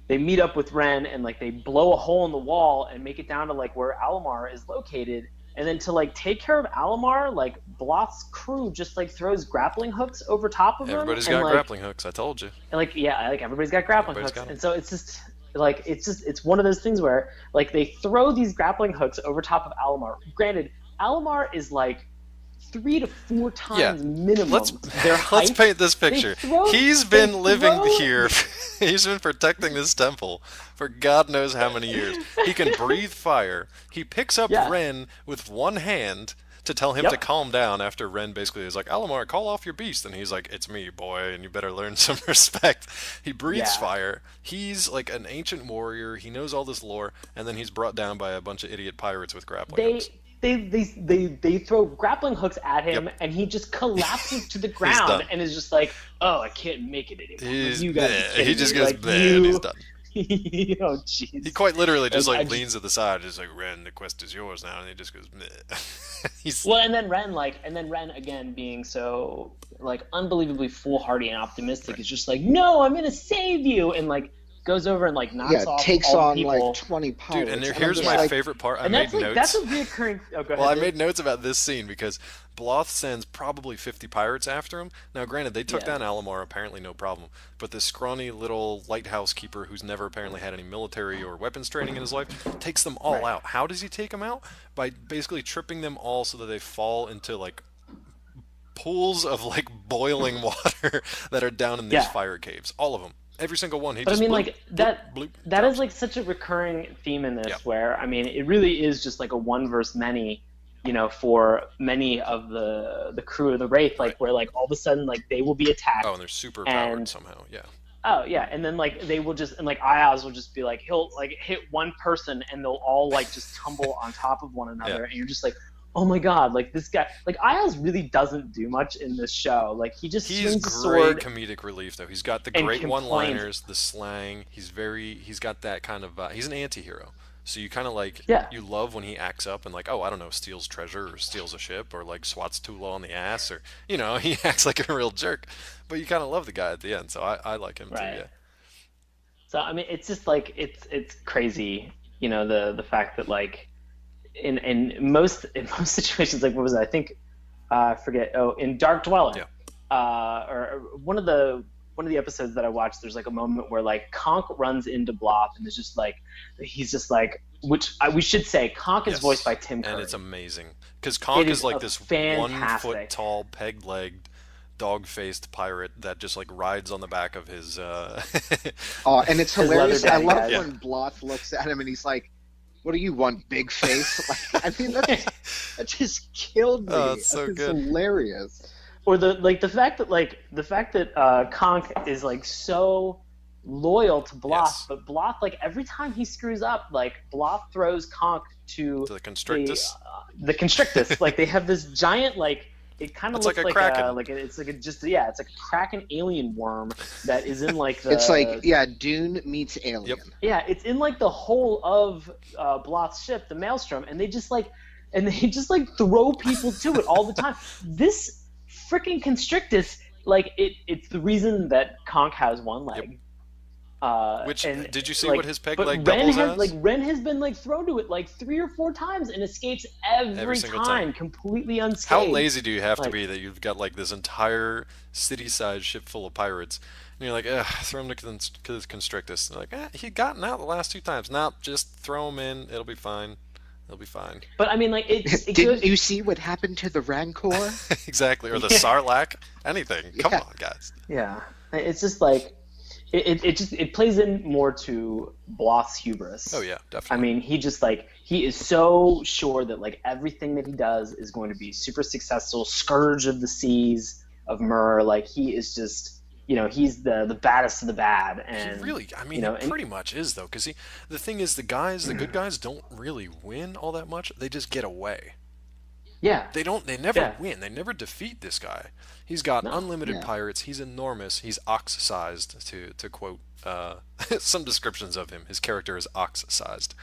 they meet up with Ren and like they blow a hole in the wall and make it down to like where Alamar is located. And then to like take care of Alamar, like Bloth's crew just like throws grappling hooks over top of him. Everybody's And got like grappling hooks. I told you. and like yeah, like everybody's got grappling Everybody's hooks, got them. and so it's just like it's one of those things where like they throw these grappling hooks over top of Alamar. Granted, Alamar is like 3 to 4 Yeah. times minimum Let's their let's height. paint this picture. He's They been living throw- here. He's been protecting this temple for God knows how many years. He can breathe fire. He picks up Yeah. Ren with one hand to tell him Yep. to calm down after Ren basically is like, Alamar, call off your beast. And he's like, it's me, boy, and you better learn some respect. He breathes Yeah. fire. He's like an ancient warrior. He knows all this lore. And then he's brought down by a bunch of idiot pirates with grappling They hooks. they throw grappling hooks at him, Yep. and he just collapses to the done. ground and is just like, "Oh, I can't make it anymore." Like, He's, you gotta be bleh. kidding He just me. goes, Like, bleh, and he's you- done. oh, jeez. He quite literally just And like I leans to the side, just like, Ren, the quest is yours now, and he just goes, meh. He's Well, and then Ren again being so like unbelievably foolhardy and optimistic is just like, "No, I'm gonna save you," and like goes over and like knocks Yeah, off takes all the on people. like 20 pirates. dude, and I'm here's just my like, favorite part. I And made that's like notes. that's a reoccurring. Oh, go ahead. Well, I dude. made notes about this scene because Bloth sends probably 50 pirates after him. Now, granted, they took Yeah. down Alamar, apparently no problem. But this scrawny little lighthouse keeper who's never apparently had any military or weapons training in his life takes them all Right. out. How does he take them out? By basically tripping them all so that they fall into like pools of like boiling water that are down in these Yeah. fire caves. All of them. Every single one. He But I just mean, bloop, like that. bloop, bloop, That drops is like such a recurring theme in this, Yeah. where I mean, it really is just like a one versus many, for many of the crew of the Wraith, like Right. where like all of a sudden like they will be attacked. Oh, and they're super powered And- somehow. Yeah. Oh yeah, and then like they will just and like Ayaz will just be like he'll like hit one person and they'll all like just tumble on top of one another, Yeah. and you're just like, oh my god, like this guy, like Ayaz really doesn't do much in this show. Like he just He's swings a great sword. comedic relief though. He's got the and great complains. one-liners, the slang. He's got that kind of he's an anti-hero. So you kind of like Yeah. you love when he acts up and like, oh, I don't know, steals treasure or steals a ship or like swats Tula on the ass or he acts like a real jerk. But you kind of love the guy at the end. So I like him too, Right. yeah. So I mean, it's just like it's crazy, the fact that like in most situations, like what was it? I think I forget. Oh, in Dark Dwelling, Yeah. or one of the episodes that I watched, there's like a moment where like Conk runs into Bloth and is just like he's just like, which we should say, Conk is Yes. voiced by Tim Curry. And it's amazing. Because Conk It is is like a this fantastic- 1 foot tall, peg legged, dog faced pirate that just like rides on the back of his oh, and it's His hilarious. I leather love daddy guy. when Bloth looks at him and he's like, "What do you want, big face?" Like, I mean, that just killed me. Oh, it's so It's good. hilarious. Or the fact that Conk is like so loyal to Bloth, Yes. but Bloth, like every time he screws up, like Bloth throws Conk to to the Constrictus. the Constrictus. Like they have this giant like it kind of It's looks like a like kraken. it's like it's like a kraken alien worm that is in like the It's like, yeah, Dune meets Alien. Yep. yeah, it's in like the whole of Bloth's ship, the Maelstrom, and they just like throw people to it all the time. This freaking Constrictus, like it's the reason that Conk has one leg. Which and, did you see like, what his peg but leg Ren doubles has as? like Ren has been like thrown to it like 3 or 4 times and escapes every single time, time. completely unscathed. How lazy do you have to Like- be that you've got like this entire city-sized ship full of pirates, and you're like, ugh, throw him to Constrictus. And they're like, he gotten out the last 2 times. Nope, just throw him in. It'll be fine. It'll be fine. But I mean, like it Didn't goes. you see what happened to the Rancor? Exactly. Or the Yeah. Sarlacc. Anything. Come Yeah. on, guys. Yeah, it's just like it plays in more to Bloth's hubris. Oh yeah, I definitely. mean, he is so sure that like everything that he does is going to be super successful. Scourge of the seas of Mur, like he is just he's the baddest of the bad, and He really, I mean, you know, he and- pretty much is though, because the thing is, the good guys don't really win all that much. They just get away. Yeah, They never yeah, win. They never defeat this guy. He's got no, unlimited Yeah. pirates. He's enormous. He's ox-sized, to quote some descriptions of him. His character is ox-sized.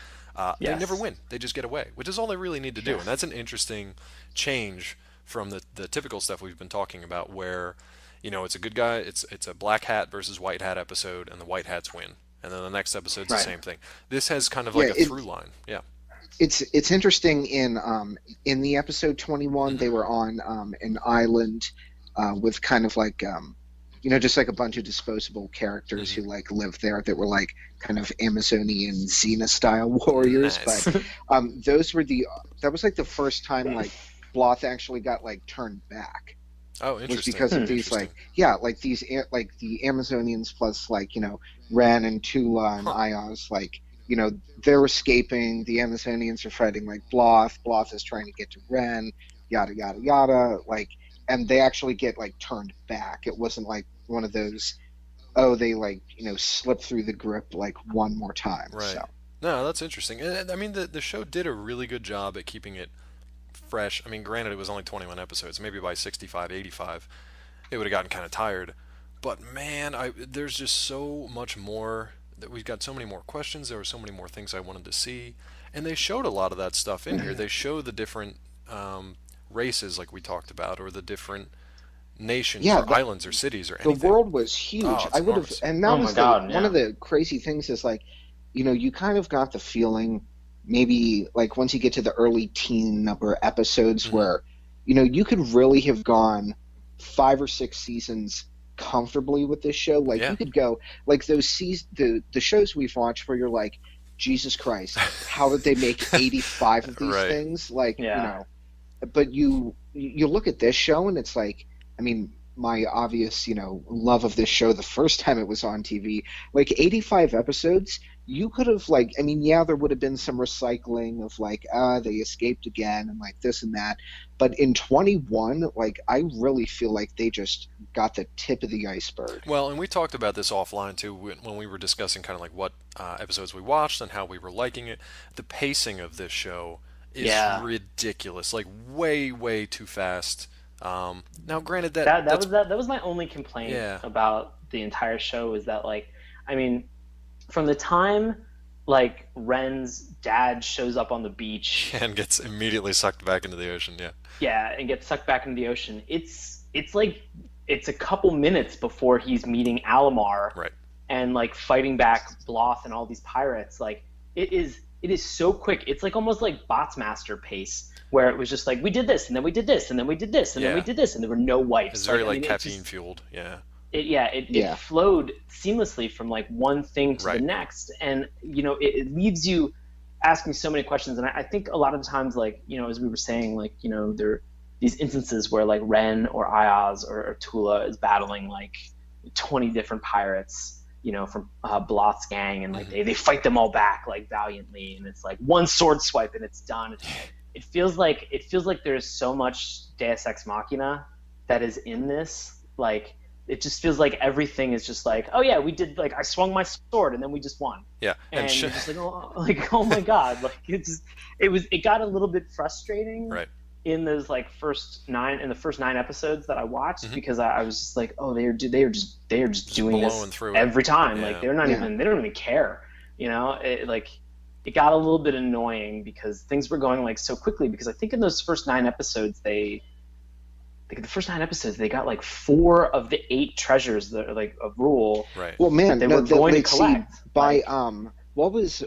They never yes, win. They just get away, which is all they really need to do. And yes, that's an interesting change from the typical stuff we've been talking about, where it's a good guy. It's a black hat versus white hat episode, and the white hats win. And then the next episode's the right. same thing. This has kind of like Yeah, a through line. Yeah. it's interesting in the episode 21 Hmm. they were on an island with kind of like just like a bunch of disposable characters Hmm. who like lived there that were like kind of Amazonian Xena style warriors, but Nice. those were the that was like the first time like Bloth actually got like turned back Oh, was interesting. because of these Interesting. like yeah like these like the Amazonians plus like Ren and Tula and Huh. Ayaz like they're escaping, the Amazonians are fighting like Bloth is trying to get to Ren, yada yada yada, like, and they actually get like turned back. It wasn't like one of those, oh, they like slip through the grip like one more time. Right. So No, that's interesting. And I mean, the show did a really good job at keeping it fresh. I mean, granted, it was only 21 episodes. Maybe by 65, 85, it would have gotten kind of tired. But man, there's just so much more. That we've got so many more questions. There were so many more things I wanted to see, and they showed a lot of that stuff in here. They show the different races, like we talked about, or the different nations yeah, or islands or cities or the anything. world was Oh, huge. it's I would have, enormous. and that Oh my was the God, one of yeah. the crazy things is like, you kind of got the feeling maybe like once you get to the early teen number episodes Hmm. where, you could really have gone 5 or 6 seasons comfortably with this show. Like Yeah. you could go like those the shows we've watched where you're like, Jesus Christ, how did they make 85 of these Right. things? Like, Yeah. but you look at this show and it's like, I mean, my obvious love of this show the first time it was on TV, like 85 episodes, you could have like, I mean, yeah, there would have been some recycling of like they escaped again and like this and that, but in 21 like I really feel like they just got the tip of the iceberg. Well, and we talked about this offline too when we were discussing kind of like what episodes we watched and how we were liking it. The pacing of this show is Yeah. ridiculous, like way, way too fast. Now, granted, that's That was my only complaint yeah, about the entire show is that like I mean from the time like Ren's dad shows up on the beach, and gets immediately sucked back into the ocean. Yeah, yeah, and gets sucked back into the ocean, it's like it's a couple minutes before he's meeting Alamar right. and like fighting back Bloth and all these pirates. Like it is so quick. It's like almost like Botsmaster pace, where it was just like we did this and then we did this and then we did this and then we Yeah, did this and there were no it's wipes. very Like I like mean, it's caffeine just fueled. Yeah, it Yeah. flowed seamlessly from like one thing to the right. next, and it leaves you asking so many questions. And I think a lot of the times, like as we were saying, like there are these instances where like Ren or Ayaz or Tula is battling like 20 different pirates, from Bloth's gang, and like Hmm. they fight them all back like valiantly, and it's like one sword swipe and it's done. It feels like there's so much Deus Ex Machina that is in this. Like it just feels like everything is just like, oh yeah, we did like I swung my sword and then we just won, Yeah, and and you're just like oh my god, like it got a little bit frustrating right. in those like first 9 episodes that I watched, Hmm. because I was just like, oh, they are just Just doing blowing this through it. every time. Like Yeah, Yeah. they don't even care. It got a little bit annoying because things were going like so quickly. Because I think in those first 9 episodes, they got like 4 of the 8 treasures that are like of rule right. Well, that man, they no, were going to like, see, collect. by Like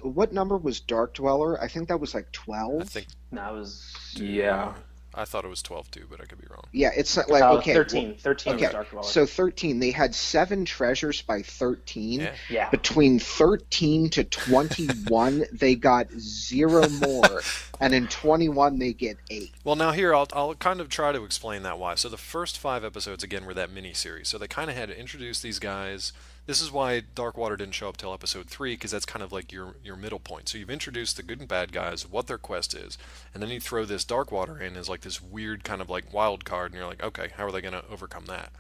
what number was Dark Dweller? I think that was like I 12. think that was uh, I thought it was 12 too, but I could be wrong. Yeah, it's not like okay, 13. 13 was okay. Dark Dweller. So 13, they had 7 treasures by 13. Yeah. Yeah. Between 13 to 21, they got 0 more, and in 21 they get 8. Well, now here I'll kind of try to explain that why. So the first 5 episodes again were that mini series. So they kind of had to introduce these guys. This is why Darkwater didn't show up till episode 3, because that's kind of like your middle point. So you've introduced the good and bad guys, what their quest is, and then you throw this Darkwater in as like this weird kind of like wild card, and you're like, okay, how are they going to overcome that?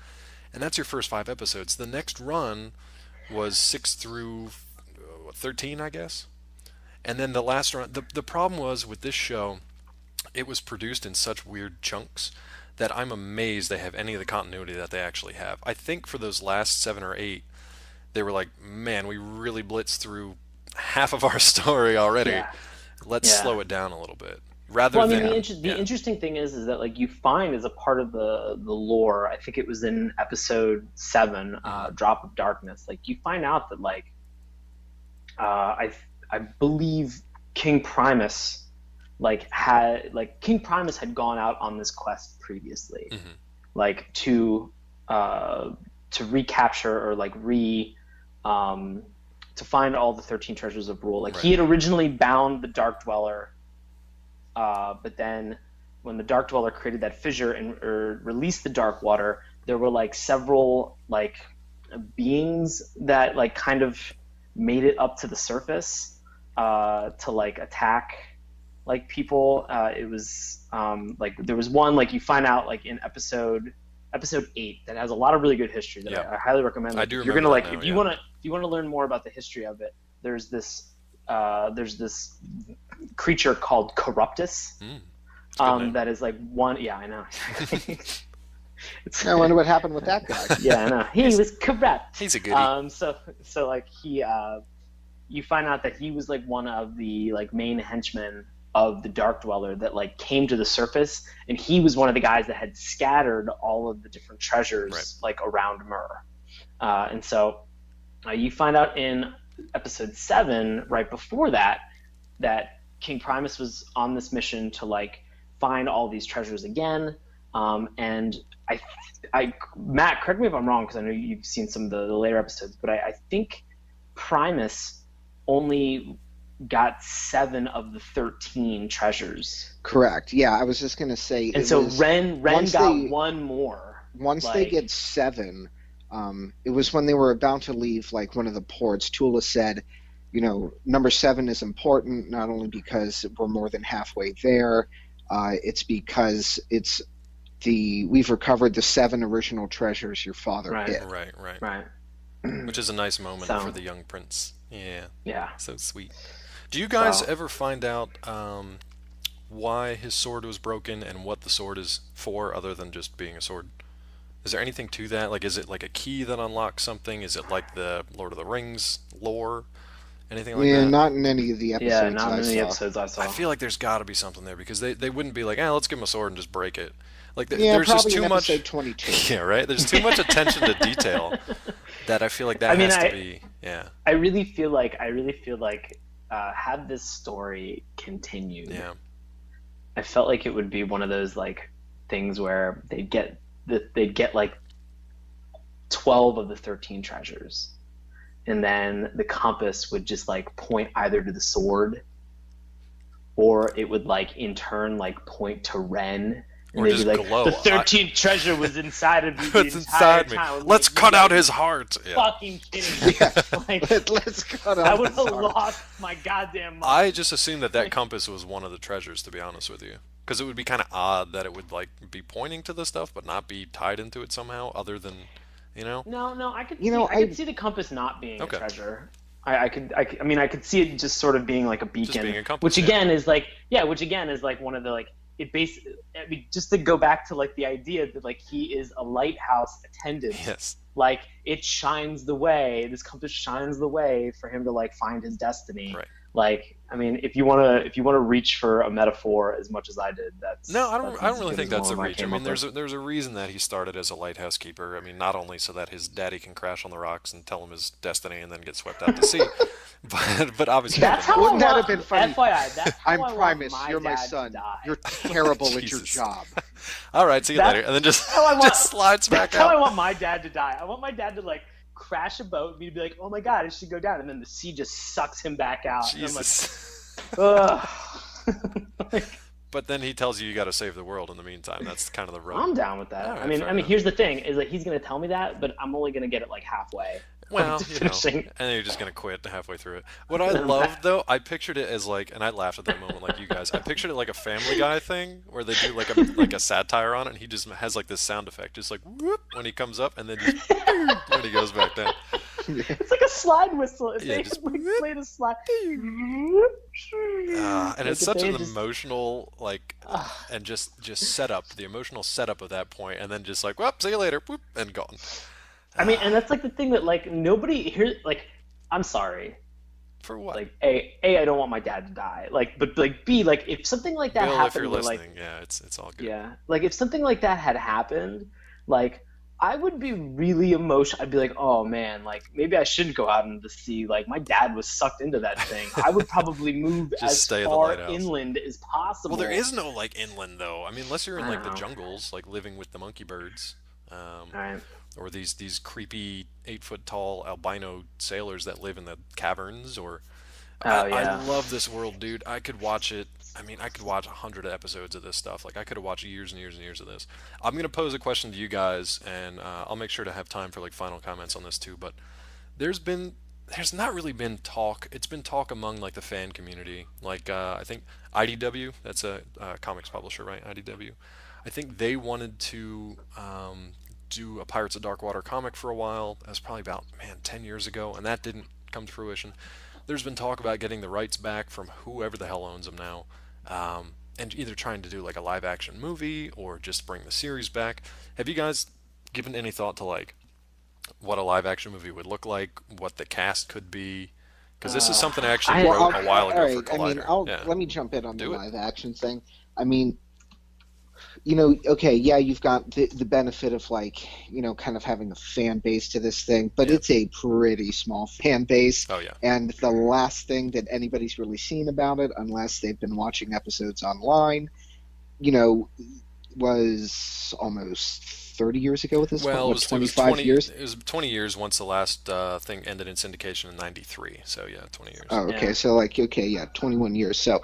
And that's your first 5 episodes. The next run was 6 through 13, I guess. And then the last run, the problem was with this show, it was produced in such weird chunks that I'm amazed they have any of the continuity that they actually have. I think for those last 7 or 8, they were like, man, we really blitzed through half of our story already. Yeah, Let's yeah. slow it down a little bit. Rather Well, I mean, Yeah. than, the yeah. interesting thing is that like you find as a part of the lore, I think it was in episode 7, Hmm. Drop of Darkness. Like you find out that like I believe King Primus King Primus had gone out on this quest previously, Hmm. like uh, to recapture or like re to find all the 13 treasures of rule. Like Right. he had originally bound the Dark Dweller, but then when the Dark Dweller created that fissure and or released the Dark Water, there were like several like beings that like kind of made it up to the surface to like attack like people. It was like there was one like you find out like in episode 8 that has a lot of really good history that Yeah. I highly recommend. I Like do if you're remember gonna that like now, yeah. if you want to learn more about the history of it, there's this creature called Corruptus Mm. It's a good name. that is like one. Yeah, I know. It's, I wonder what happened with that guy. yeah, I know. He was corrupt. He's a goodie. So like you find out that he was like one of the like main henchmen of the Dark Dweller that like came to the surface, and he was one of the guys that had scattered all of the different treasures Right. like around Mur. And so you find out in episode 7, right before that, that King Primus was on this mission to like find all these treasures again. And Matt, correct me if I'm wrong because I know you've seen some of the later episodes, but I think Primus only got 7 of the 13 treasures, Correct. Yeah, I was just gonna say and it so was Ren once got they one more. once they Like, get 7. It was when they were about to leave like one of the ports. Tula said, number 7 is important not only because we're more than halfway there. It's because we've recovered the 7 original treasures your father right, hid. Right, right. right. Which is a nice moment for So the young prince. Yeah, yeah, so sweet. Do you guys so ever find out why his sword was broken and what the sword is for, other than just being a sword? Is there anything to that? Like, is it like a key that unlocks something? Is it like the Lord of the Rings lore? Anything like Yeah, that? not in any of the yeah, episodes not I in the saw. episodes I I saw. feel like there's got to be something there because they wouldn't be like, let's give him a sword and just break it. Like, Yeah, there's just probably in too episode much. 22. Yeah, right? There's too much attention to detail that I feel like I that mean, has to be. Yeah, I really feel like had this story continued, yeah. I felt like it would be one of those like things where they'd get like 12 of the 13 treasures, and then the compass would just like point either to the sword, or it would like in turn like point to Ren, and Or they'd be just like, glow. the 13th treasure was inside of you the What's entire inside me? time. I was Let's like, cut you out gotta his be heart. Yeah. fucking kidding me. Yeah, Like, let's cut I off would his have arm. lost my goddamn I mind. just assumed that compass was one of the treasures, to be honest with you, because it would be kind of odd that it would like be pointing to the stuff but not be tied into it somehow, other than, you know. No, no, You know, I could I see the compass not being a Okay, treasure. I mean, I could see it just sort of being like a just being beacon, a compass. which Yeah. again is like, yeah, which again is like one of the like it base. I mean, just to go back to like the idea that like he is a lighthouse attendant, Yes. like it shines the way. This compass shines the way for him to like find his destiny. Right. Like, I mean, if you wanna reach for a metaphor as much as I did, No, I that's don't as really good think as that's one a I reach. I came mean, up with. there's a reason that he started as a lighthouse keeper. I mean, not only so that his daddy can crash on the rocks and tell him his destiny and then get swept out to sea, but obviously for That's the how more. I Wouldn't that want. have been funny? FYI, that's how I'm I want Primus, my you're my dad to son. die. You're terrible at your Jesus. job. All right, see you That's later, and then just how I want. just slides back That's how I out. want my dad to die. I want my dad to like crash a boat, and me to be like, "Oh my god, it should go down," and then the sea just sucks him back out. And I'm like, Jesus. ugh. Like, But then he tells you got to save the world in the meantime. That's kind of the road. I'm down with that. All right, I fair mean, enough. here's the thing: is that he's gonna tell me that, but I'm only gonna get it like halfway. Well, to you know, finishing. and then you're just gonna quit halfway through it. What I loved though, I pictured it as like, and I laughed at that moment like you guys. I pictured it like a Family Guy thing where they do like a satire on it, and he just has like this sound effect, just like whoop when he comes up, and then just when he goes back down. It's like a slide whistle. If Yeah, they just had like played a slide, and it's like if such they an had just, emotional like, uh, and just setup the emotional setup of that point, and then just like, well, see you later, whoop, and gone. I mean, and that's like the thing that like nobody here. Like, I'm sorry. For what? Like, a, I don't want my dad to die. Like, but like, b, like, if something like that Bill, if you're happened, where like, listening, yeah, it's all good. yeah, like if something like that had happened, like. I would be really emotional. I'd be like, "Oh man, like maybe I shouldn't go out into the sea. Like my dad was sucked into that thing. I would probably move Just as stay at the far lighthouse. inland as Well, there possible." is no like inland though. I mean, unless you're in I like don't the know. jungles, like living with the monkey birds, um, All right. or these creepy 8 foot tall albino sailors that live in the caverns. Or Oh I yeah. love this world, dude. I could watch it. I mean, I could watch 100 episodes of this stuff. Like I could have watched years and years and years of this. I'm gonna pose a question to you guys, and I'll make sure to have time for like final comments on this too. But there's been there's not really been talk. It's been talk among like the fan community. Like I think IDW, that's a comics publisher, right? IDW. I think they wanted to do a Pirates of Darkwater comic for a while. That was probably about 10 years ago, and that didn't come to fruition. There's been talk about getting the rights back from whoever the hell owns them now, and either trying to do like a live action movie or just bring the series back. Have you guys given any thought to like what a live action movie would look like, what the cast could be? Because this is Uh, something I actually I Well, wrote a while all ago for right. I mean, Collider. I'll Yeah, let me jump in on the do it. live action thing. I mean, okay, yeah, you've got the benefit of like, kind of having a fan base to this thing, but Yeah. it's a pretty small fan base. Oh yeah. And the last thing that anybody's really seen about it, unless they've been watching episodes online, you know, was almost 30 years ago at this point. Well, What, it was 25 20 years? it was 20 years once the last thing ended in syndication in '93. So yeah, 20 years. Oh, okay. yeah. So like, okay, yeah, 21 years. So,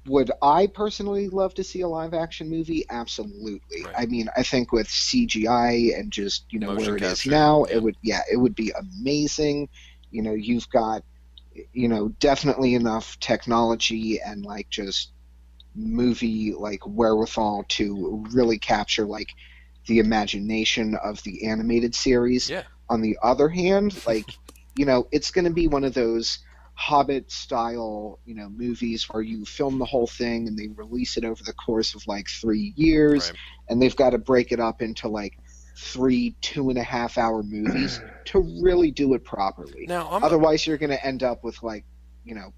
would I personally love to see a live action movie? Absolutely. Right. I mean, I think with CGI and just, Motion where it is capture. now, Yeah. it would be amazing. You've got, definitely enough technology and like just movie like wherewithal to really capture like the imagination of the animated series. Yeah. On the other hand, like, it's going to be one of those Hobbit style, movies where you film the whole thing and they release it over the course of like 3 years, Right. and they've got to break it up into like three 2.5 hour movies to really do it properly. Now I'm Otherwise, you're going to end up with like,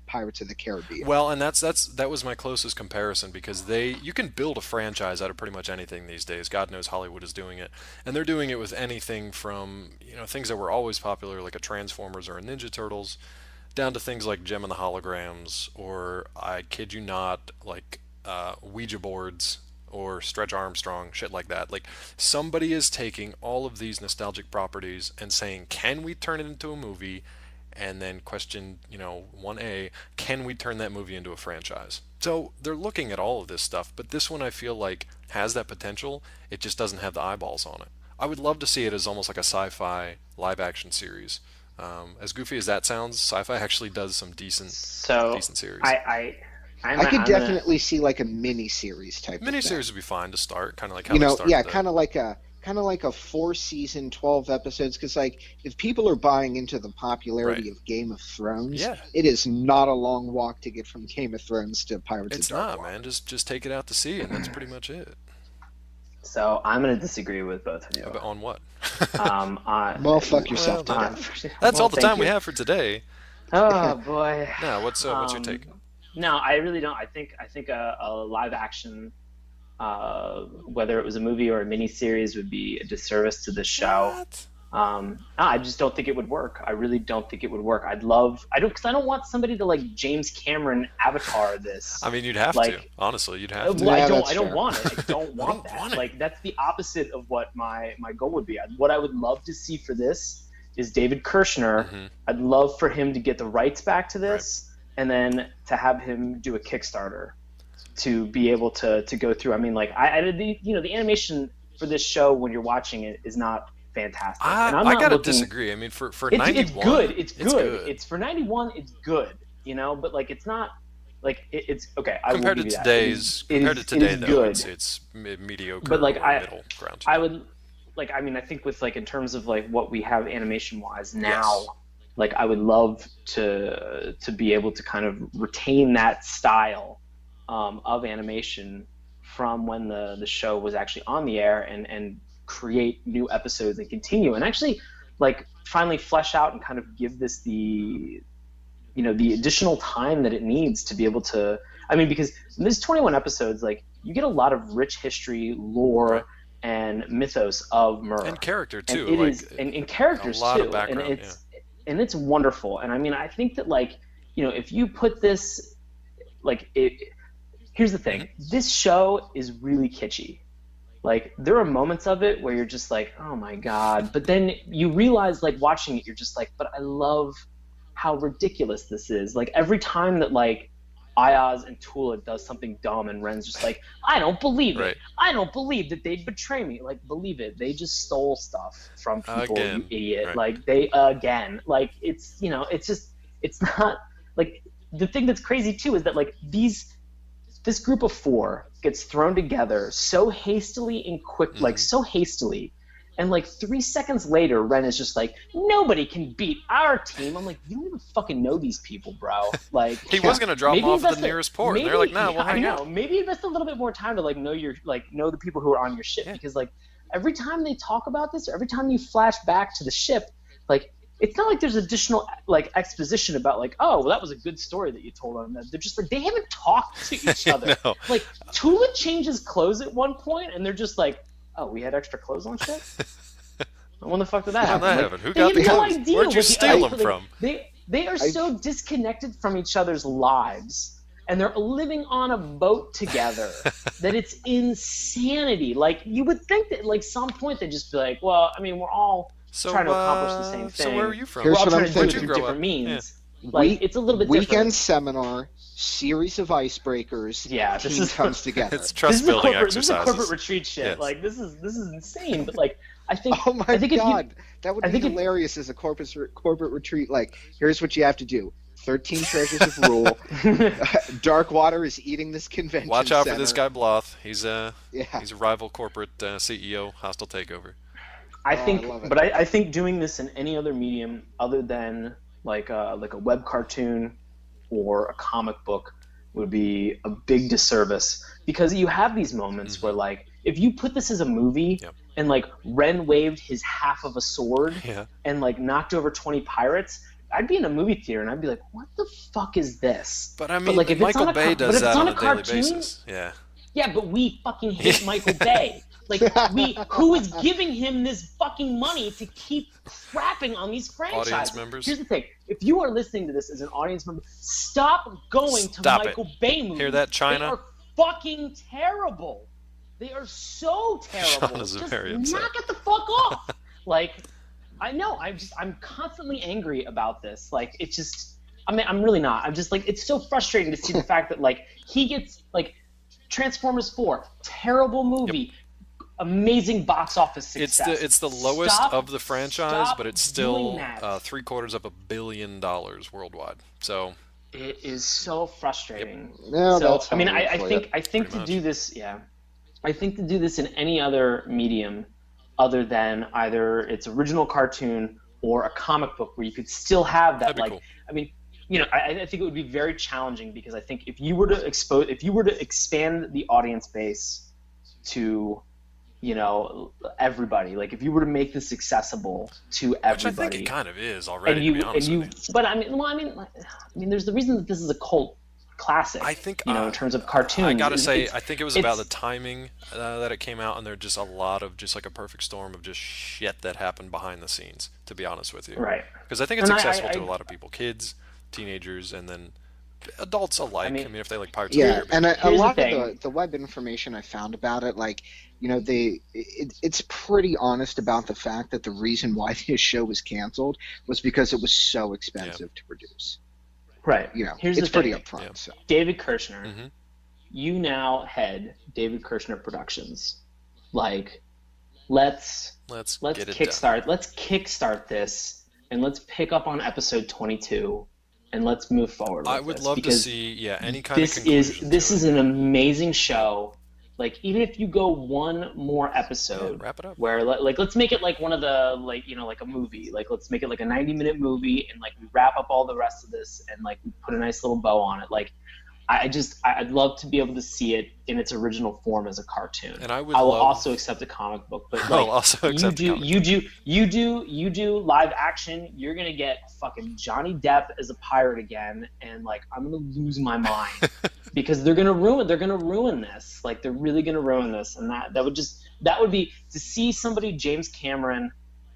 Pirates of the Caribbean. Well, and that was my closest comparison because you can build a franchise out of pretty much anything these days. God knows Hollywood is doing it, and they're doing it with anything from things that were always popular like a Transformers or a Ninja Turtles, down to things like Gem and the Holograms, or I kid you not, like Ouija boards or Stretch Armstrong, shit like that. Like somebody is taking all of these nostalgic properties and saying, can we turn it into a movie? And then question, 1A, can we turn that movie into a franchise? So they're looking at all of this stuff, but this one I feel like has that potential. It just doesn't have the eyeballs on it. I would love to see it as almost like a sci-fi live-action series. As goofy as that sounds, sci-fi actually does some So decent series. I could I'm gonna. definitely see like a mini series type of thing. Miniseries would be fine to start, kind of like how they started Yeah, the. kind of like a 4 season, 12 episodes. Because like, if people are buying into the Right. popularity of Game of Thrones, Yeah, it is not a long walk to get from Game of Thrones to Pirates of it's not, Darkwater. man. Just take it out to sea, and that's pretty much it. So I'm gonna disagree with both of you. But on what? Well, fuck Well, yourself, Dylan. that's well, all the thank time we you. have for today. Oh boy. Now, what's your take? No, I really don't. I think a live action, whether it was a movie or a mini series, would be a disservice to the show. What? I just don't think it would work. I really don't think it would work. Because I don't want somebody to like James Cameron Avatar this. I mean, you'd have to. Like, Honestly, you'd have to. Well, Yeah, I don't. that's I don't fair. want it. I don't want don't that. want it. Like that's the opposite of what my goal would be. What I would love to see for this is David Kirshner. Mhm. I'd love for him to get the rights back to this, and then to have him do a Kickstarter to be able to go through. I mean, like the animation for this show when you're watching it is not fantastic. And I'm I not gotta looking, disagree. I mean, for it's 91, good. It's it's good. It's for 91. It's good. But like it's not like it's okay. I will compared to give you that. today's It compared is- to it today is though, good. it's mediocre But like or middle ground. I would like I mean I think with like in terms of like what we have animation wise Yes. now, like I would love to be able to kind of retain that style of animation from when the show was actually on the air, and create new episodes and continue and actually like finally flesh out and kind of give this the the additional time that it needs to be able to. I mean, because in these 21 episodes, like you get a lot of rich history, Right. lore, and mythos of And Mur, character and too, it like is, and a characters lot of too, and background. Yeah. it's wonderful. And I mean, I think that like if you put this like here's the thing, Hmm. this show is really kitschy. Like there are moments of it where you're just like, oh my god, but then you realize like watching it, you're just like, but I love how ridiculous this is. Like every time that like Ayaz and Tula does something dumb and Ren's just like, I don't believe it. Right. I don't believe that they'd betray me. Like believe it. They just stole stuff from people, you Again. idiot. Right. Like they again. Like it's it's just it's not like the thing that's crazy too is that like this group of four gets thrown together so hastily and quick, like Hmm. so hastily, and like 3 seconds later, Ren is just like, nobody can beat our team. I'm like, you don't even fucking know these people, bro. Like, He was gonna drop him maybe off at invest the nearest port, and they're like, "Nah, we'll I hang know, out." maybe invest a little bit more time to like know the people who are on your ship, Yeah. because like every time they talk about this, or every time you flash back to the ship, like it's not like there's additional like exposition about like, oh, well, that was a good story that you told on them. They're just like they haven't talked to each other. No. Like Tula changes clothes at one point, and they're just like, oh, we had extra clothes on ship. When the fuck did that How did happen? that Like, happen? Who they got have the no clothes? idea. Where'd you what steal them like, from? they are so disconnected from each other's lives, and they're living on a boat together that it's insanity. Like you would think that like some point they'd just be like, well, I mean, we're all So, trying to accomplish the same thing. so where are you from? Here's We're all what trying I'm to do it thinking. through Where'd you grow different up? means. Like it's a little bit Weekend different. seminar, series of icebreakers. Yeah, this team is comes together. It's trust this is a building corporate, this is a exercises. corporate retreat shit. Yes. Like this is insane. But like I think Oh my I think god, that would I be think hilarious as a corporate retreat. Like, here's what you have to do: 13 treasures of rule. Darkwater is eating this convention Watch out for center. this guy Bloth. He's Yeah. a rival corporate CEO. Hostile takeover. I Oh, think, I love it. but I think doing this in any other medium other than like a web cartoon or a comic book would be a big disservice, because you have these moments where like if you put this as a movie Yep. and like Ren waved his half of a sword Yeah. and like knocked over 20 pirates, I'd be in a movie theater and I'd be like, what the fuck is this? But I mean, like, if it's Michael on a Bay but does if that it's on on a a daily cartoon, basis. Yeah. yeah, but we fucking hate Michael Bay. Like, who is giving him this fucking money to keep crapping on these franchises? Audience members? Here's the thing: if you are listening to this as an audience member, stop going Stop to it. Michael Bay movies. Hear that, China? They are fucking terrible. They are so terrible. China's Just very upset. knock it the fuck off. Like, I know. I'm constantly angry about this. Like, it's just. I mean, I'm really not. I'm just like, it's so frustrating to see the fact that like he gets like Transformers 4, terrible movie, amazing box office success. It's the lowest Stop- of the franchise, stop but it's doing still that. $750 million worldwide. So It is so frustrating. No, So that's I mean, Hollywood I for think you. I think Pretty to much. do this, yeah, I think to do this in any other medium other than either its original cartoon or a comic book, where you could still have that, That'd be like, cool. I mean, I think it would be very challenging, because I think if you were to expand the audience base to, everybody, like if you were to make this accessible to which I everybody, think it kind of is already. To be honest with you. but I mean, there's the reason that this is a cult classic. I think in terms of cartoons. I gotta say, it's- I think it was about the it's- timing that it came out, and there's just a lot of just like a perfect storm of just shit that happened behind the scenes. To be honest with you, Right. Because I think it's And accessible I- to a lot of people, kids, teenagers, and then adults alike. I mean- mean, if they like Pirates Yeah, of the Caribbean. and a Here's the lot thing. of the web information I found about it, like, it's pretty honest about the fact that the reason why this show was canceled was because it was so expensive to produce. Right. Here's It's the pretty thing. upfront. Yeah. So David Kirshner, Mhm. you now head David Kirshner Productions. Like, let's Let's get it done. kickstart this, and let's pick up on episode 22, and let's move forward. I with would this, love to because see, any kind of this conclusion. is to it. an amazing show. like even if you go one more Yeah, episode wrap it up. where like let's make it like one of the like like a movie, like let's make it like a 90-minute movie, and like we wrap up all the rest of this and like we put a nice little bow on it. Like I'd love to be able to see it in its original form as a cartoon. And I would I will also love. accept a comic book, but I'll like also you accept the do, comic book. you do live action. You're gonna get fucking Johnny Depp as a pirate again, and like I'm gonna lose my mind because they're gonna ruin this. Like they're really gonna ruin this, and that would be to see somebody James Cameron,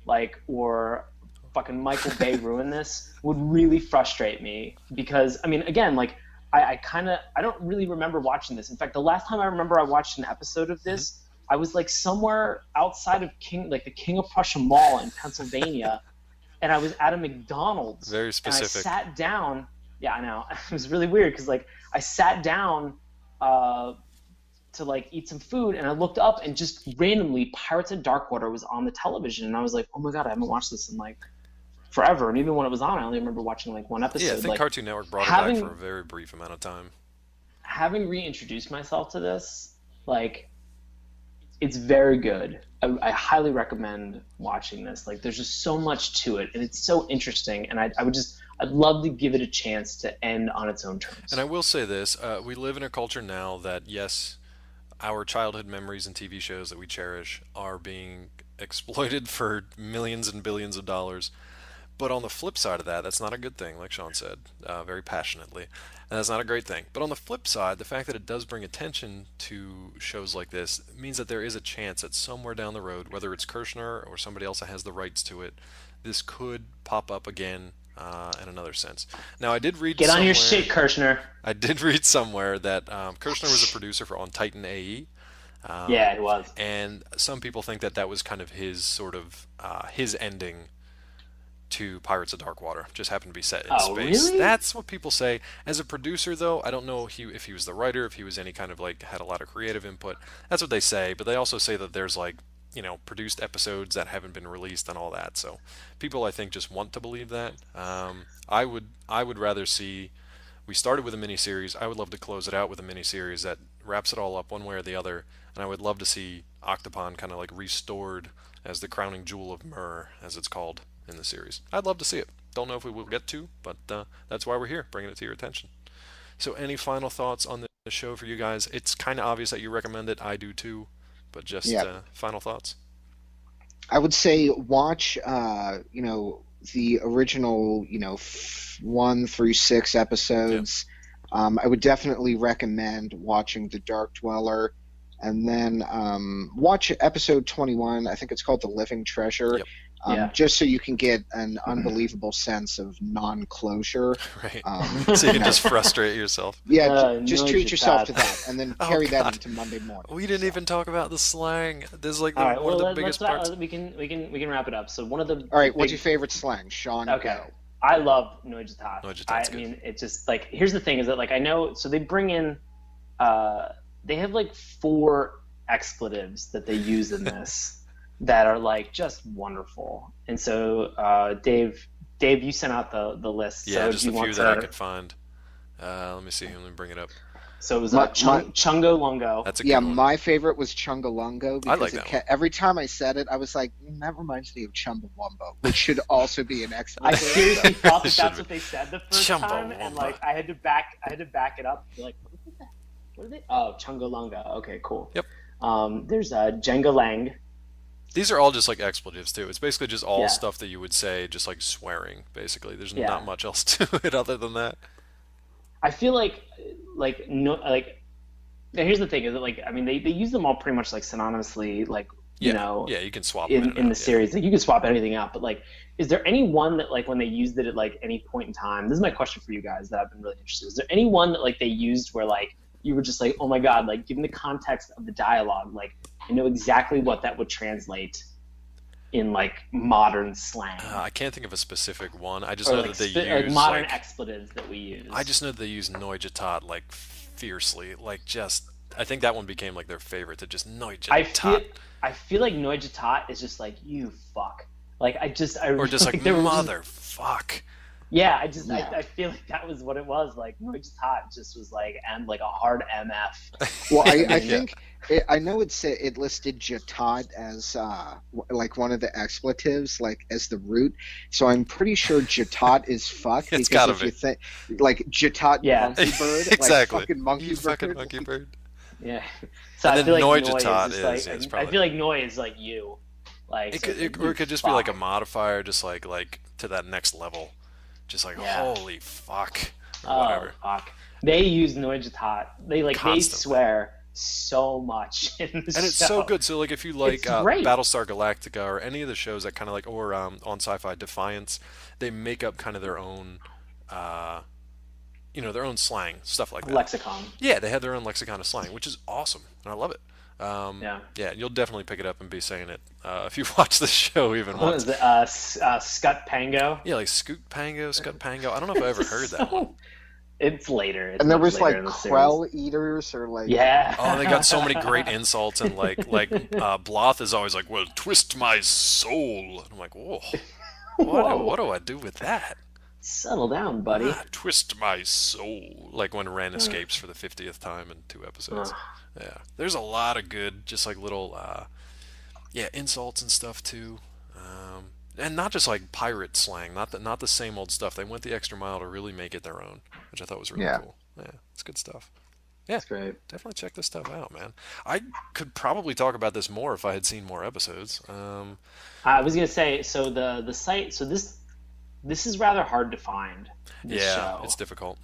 like or fucking Michael Bay ruin this would really frustrate me because I mean again like I kind of I don't really remember watching this. In fact, the last time I remember I watched an episode of Mhm. this, I was like somewhere outside of the King of Prussia Mall in Pennsylvania, and I was at a McDonald's Very and I specific. sat down. Yeah, I know. It was really weird because like I sat down uh, to like eat some food and I looked up and just randomly Pirates of Darkwater was on the television and I was like, oh my god, I haven't watched this in like forever. And even when it was on, I only remember watching like one Yeah, I episode. think Like Cartoon Network brought it back for a having very brief amount of time. having reintroduced myself to this, like it's very good. I highly recommend watching this. Like there's just so much to it and it's so interesting and I'd love to give it a chance to end on its own And I terms. will say this: we live in a culture now that yes, our childhood memories and TV shows that we cherish are being exploited for millions and billions of dollars. But on the flip side of that, that's not a good thing, like Sean said, very passionately. And that's not a great thing. But on the flip side, the fact that it does bring attention to shows like this means that there is a chance that somewhere down the road, whether it's Kirshner or somebody else that has the rights to it, this could pop up again in another sense. Now, Get on your shit, Kirshner. I did read somewhere that Kirshner was a producer for on Titan AE, Yeah, it was. and some people think that that was kind of his sort of his ending to Pirates of Darkwater. Just happened to be set in Oh, space. really? That's what people say. As a producer, though, I don't know if he was the writer, if he was any kind of like had a lot of creative input. That's what they say, but they also say that there's like produced episodes that haven't been released and all that. So people, I think, just want to believe that. I would rather see. We started with a miniseries. I would love to close it out with a miniseries that wraps it all up one way or the other. And I would love to see Octopon kind of like restored as the crowning jewel of Myrrh, as it's called in the series. I'd love to see it. Don't know if we will get to, but that's why we're here, bringing it to your attention. So, any final thoughts on the show for you guys? It's kind of obvious that you recommend it. I do too, but just Yeah, final thoughts. I would say watch, the original, 1 through 6 Yeah. episodes. I would definitely recommend watching The Dark Dweller, and then watch episode 21. I think it's called The Living Treasure, Yep. Yeah. just so you can get an unbelievable sense of non-closure. Right. So you You can know, just frustrate yourself. yeah, just No treat yourself to chat. that, and then Oh carry that God. into Monday morning. We didn't So, even talk about the slang. This is like All right. one Well, of the let's biggest parts. we can wrap it up. So one of all the right, what's your big favorite slang, Sean? okay. Go. I love Noijitat. No, just I that's good. mean, it's just like here's the thing is that like I know so they bring in uh they have like four expletives that they use in this that are like just wonderful. And so Dave, you sent out the list. Yeah, So do just you a few want that I to? could find. Let me see. Let me bring it up. So it was My Chungo Lungo. That's a Yeah, good one. my favorite was Chungalungo I like because that one. every time I said it, I was like, that reminds me of Chumbawamba, which should also be an I expletive. seriously So, thought that Should that's be. what they said the first time, and Chumbawamba. like I had to back it up. Be like, what is that? What are they? Oh, Chungalunga. Okay, cool. Yep. There's Jenga Lang. These are all just like expletives too. It's basically just all Yeah, stuff that you would say, just like swearing. Basically, there's not yeah. much else to it other than that. I feel like no like now here's the thing is that like I mean they use them all pretty much like synonymously like you Yeah, know yeah, you can swap them in and in the out. Yeah. series like you can swap anything out but like is there any one that like when they used it at like any point in time this is my question for you guys that I've been really interested is there any one that like they used where like you were just like oh my god like given the context of the dialogue like I know exactly what that would translate in like modern slang I can't think of a specific one. I just or know like that they like use modern like expletives that we I use. just know that they use Noijatat like fiercely, like just. I think that one became like their favorite to just I feel Noijatat, I feel like Noijitat is just like you fuck. Like I just I or just like like there were just mother fuck. Yeah, I just Yeah. I feel like that was what it was. Like Noise Hot just was like like a hard MF. Well, I And Yeah. think I know it listed Jatat as like one of the expletives, like as the root. So I'm pretty sure Jatat is fuck It's because gotta if be. you think like Jatat yeah, monkey bird, like Exactly. fucking monkey You fucking bird. monkey bird. yeah. So And I then feel like Noi is Noijatat just like is I probably feel like Noi is like you. Like it so could it's like or you it could just be like a fuck. modifier, just like to that next level. Just like Yeah. holy fuck or Oh whatever. fuck. They use Noijatat. They Constantly. swear so much in the And it's so show. good. So like if you like It's great. Battlestar Galactica or any of the shows that kind of like or on Sci-Fi Defiance, they make up kind of their own uh, their own slang, stuff like that. Lexicon. Yeah, they have their own lexicon of slang, which is awesome, and I love it. Yeah. Yeah, you'll definitely pick it up and be saying it if you watch the show even What once. is it? Scut Pango. Yeah, like Scoot Pango, Scud Pango. I don't know if I ever heard that one. So it's later. It's And there much was later like in the series. Krell eaters or like Yeah. Oh, they got so many great insults, and Bloth is always like, "Well, twist my soul." And I'm like, "Whoa, Whoa. what do I do with that?" Settle down, buddy. Twist my soul. Like when Ren escapes for the 50th time in 2 episodes. Ugh. Yeah, there's a lot of good, just like little, insults and stuff too. And not just like pirate slang, not the same old stuff. They went the extra mile to really make it their own, which I thought was really yeah. cool. Yeah, it's good stuff. Yeah, That's great. definitely check this stuff out, man. I could probably talk about this more if I had seen more episodes. I was gonna say, so the site, so this is rather hard to find. This Yeah, show. it's difficult.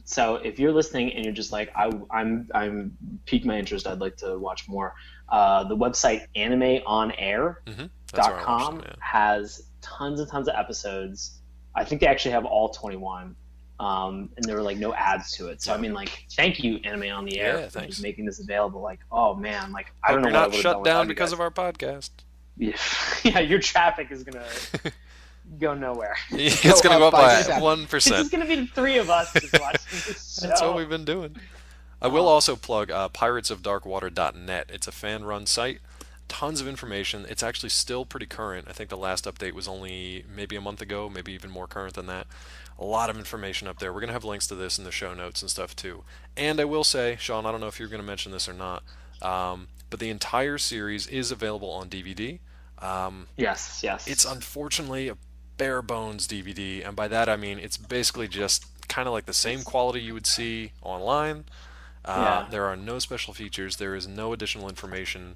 So if you're listening and you're just like, I'm piqued my interest. I'd like to watch more. The website Mm-hmm. That's where I watched animeonair.com them, yeah. has tons and tons of episodes. I think they actually have all 21. And there were like no ads to it. So I mean, like, thank you, Anime on the Air, Yeah, for thanks. just making this available. Like, oh man, like I Hope don't know you're what I not would have shut done down without you because guys. of our podcast. Yeah, yeah, your traffic is gonna go nowhere. It's gonna up go up by by seven. 1%. It's just gonna be the three of us just watching this show. That's what we've been doing. I will also plug piratesofdarkwater.net. It's a fan-run site. Tons of information. It's actually still pretty current. I think the last update was only maybe a month ago, maybe even more current than that. A lot of information up there. We're going to have links to this in the show notes and stuff too. And I will say, Sean, I don't know if you're going to mention this or not, but the entire series is available on DVD. Yes, yes. It's unfortunately a bare bones DVD, and by that I mean it's basically just kind of like the same quality you would see online. Yeah. There are no special features. There is no additional information.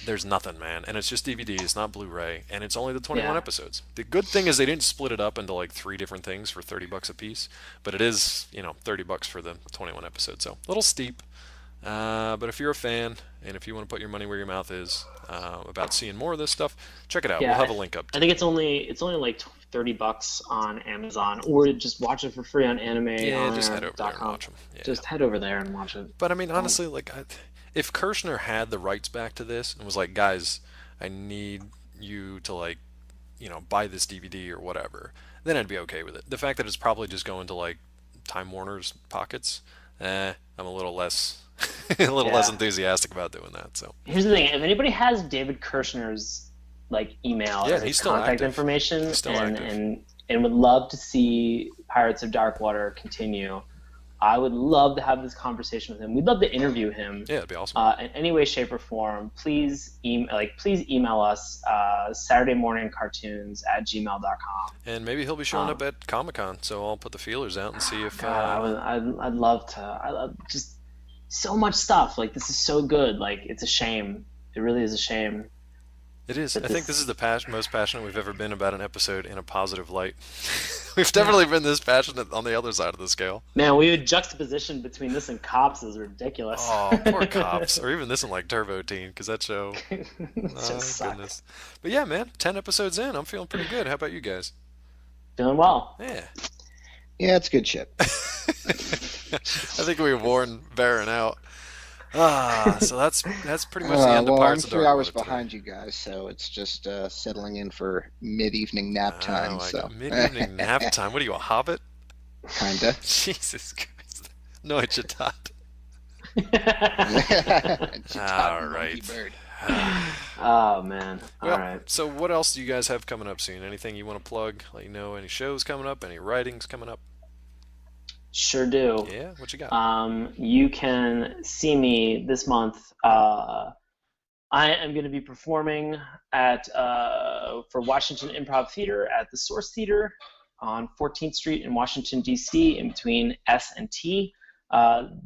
There's nothing, man. And it's just DVD. It's not Blu-ray, and it's only the 21 Yeah. episodes. The good thing is they didn't split it up into like 3 different things for $30 a piece, but it is, $30 for the 21 episodes. So a little steep. But if you're a fan and if you want to put your money where your mouth is about seeing more of this stuff, check it out. Yeah, We'll have a link up. I think it's only like $30 on Amazon, or just watch it for free on Yeah, just head over there and animeonair.com. watch them. Yeah. Just head over there and watch it. But I mean, honestly, like, if Kirshner had the rights back to this and was like, guys, I need you to like, buy this DVD or whatever, then I'd be okay with it. The fact that it's probably just going to like Time Warner's pockets, I'm a little less, less Yeah. enthusiastic about doing that. So Here's the thing: if anybody has David Kirshner's like email Yeah, or he's his still contact active. information, He's still and, active. and would love to see Pirates of Darkwater continue, I would love to have this conversation with him. We'd love to interview him. yeah, it'd be awesome. In any way, shape, or form, please email us SaturdayMorningCartoons@gmail.com. And maybe he'll be showing up at Comic-Con, so I'll put the feelers out and see if. I'd love to. I love just so much stuff. Like, this is so good. Like, it's a shame. It really is a shame. It is. But I think this- this is the most passionate we've ever been about an episode in a positive light. We've definitely been this passionate on the other side of the scale. Man, we had juxtaposition between this and Cops is ridiculous. Oh, poor Cops. Or even this one like Turbo Teen, because that show. It Oh, just sucked. goodness. But yeah, man, 10 episodes in. I'm feeling pretty good. How about you guys? Feeling well. Yeah. Yeah, it's good shit. I think we've worn Baron out. So that's pretty much the end of Well, I'm Pirates of 3 hours Darkwater today. behind you guys, so it's just settling in for mid-evening nap time. Oh, I So got mid-evening nap time. What are you, a hobbit? kinda. Jesus Christ. No, it's a tot. It's a All top monkey right. bird. Oh man. All Well, right. so what else do you guys have coming up soon? Anything you want to plug? Let you know any shows coming up, any writings coming up? Sure do. Yeah, what you got? You can see me this month. I am going to be performing at for Washington Improv Theater at the Source Theater on 14th Street in Washington D.C. in between S and T.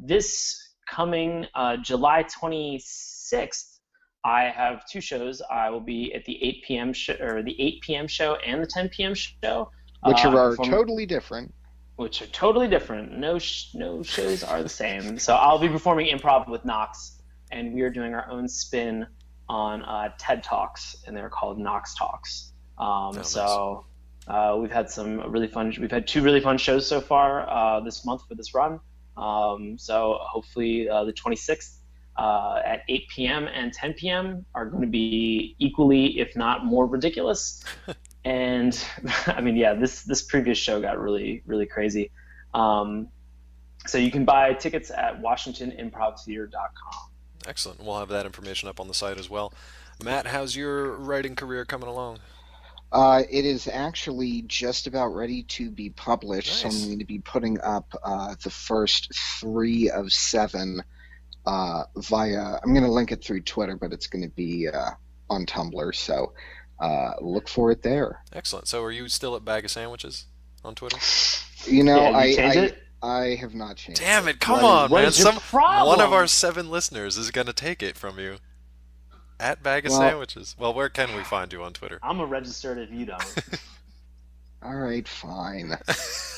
This coming July 26th, I have two shows. I will be at the 8 p.m. Or the 8 p.m. show and the 10 p.m. show. Which I'm are performing, totally different. which are totally different. No shows are the same. So I'll be performing improv with Knox, and we are doing our own spin on TED Talks, and they're called Knox Talks. Oh, nice. So we've had some really fun. We've had two really fun shows so far this month for this run. So hopefully the 26th at 8 p.m. and 10 p.m. are going to be equally, if not more, ridiculous. And I mean, yeah, this previous show got really crazy. Um, so you can buy tickets at WashingtonImprovTheater.com. Excellent. We'll have that information up on the site as well. Matt, how's your writing career coming along? It is actually just about ready to be published, so I'm Nice. going to be putting up the first three of seven via. I'm going to link it through Twitter, but it's going to be on Tumblr, so look for it there. Excellent. So are you still at Bag of Sandwiches on Twitter? You know, Yeah, you change it. I have not changed Damn it. it, come What is on, what man. is your One of our problem? 7 listeners is gonna take it from you. At Bag of Well, Sandwiches. Well, where can we find you on Twitter? I'm a registered if you don't. all right, fine.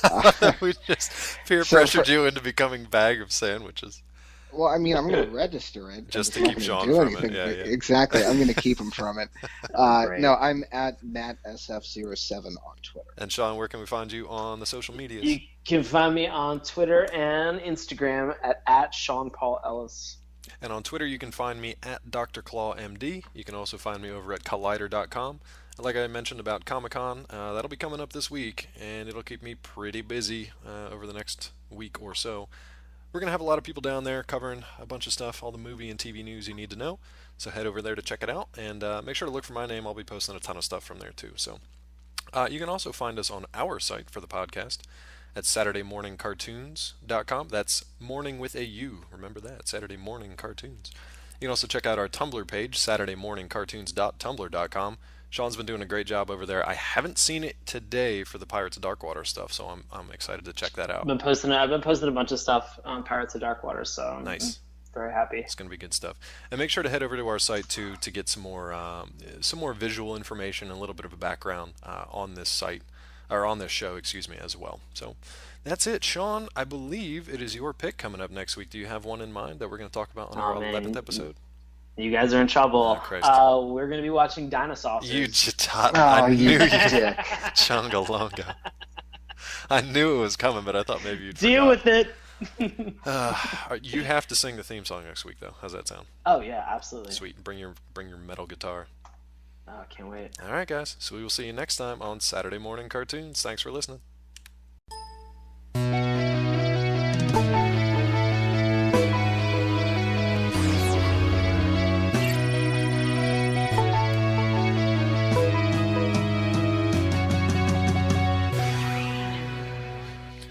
Uh, We just peer so pressured for you into becoming Bag of Sandwiches. Well, I mean, I'm going to register it, but Just it's to not keep going to Sean do from it. anything. Yeah, yeah. Exactly. I'm going to keep him from it. No, Great. I'm at MattSF07 on Twitter. And Sean, where can we find you on the social You medias? can find me on Twitter and Instagram at Sean Paul Ellis. And on Twitter, you can find me at Dr. Claw MD. You can also find me over at Collider.com. Like I mentioned about Comic Con, that'll be coming up this week, and it'll keep me pretty busy over the next week or so. We're going to have a lot of people down there covering a bunch of stuff, all the movie and TV news you need to know. So head over there to check it out, and make sure to look for my name. I'll be posting a ton of stuff from there too. So you can also find us on our site for the podcast at SaturdayMorningCartoons.com. That's morning with a U. Remember that, Saturday Morning Cartoons. You can also check out our Tumblr page, SaturdayMorningCartoons.tumblr.com. Sean's been doing a great job over there. I haven't seen it today for the Pirates of Darkwater stuff, so I'm excited to check that out. I've been posting a bunch of stuff on Pirates of Darkwater, so I'm Nice. very happy. It's going to be good stuff. And make sure to head over to our site too to get some more visual information and a little bit of a background on this site or on this show, excuse me, as well. So that's it, Sean. I believe it is your pick coming up next week. Do you have one in mind that we're going to talk about on our Oh 11th man, episode? you guys are in Oh trouble. Christ! We're gonna be watching You Dinosaurs. Jatan, I Oh, knew you you dick. Chungalonga. I knew it was coming, but I thought maybe you'd Deal forgot. with it. You have to sing the theme song next week, though. How's that sound? Oh yeah, absolutely. Sweet. Bring your metal guitar. Oh, can't wait. All right, guys. So we will see you next time on Saturday Morning Cartoons. Thanks for listening.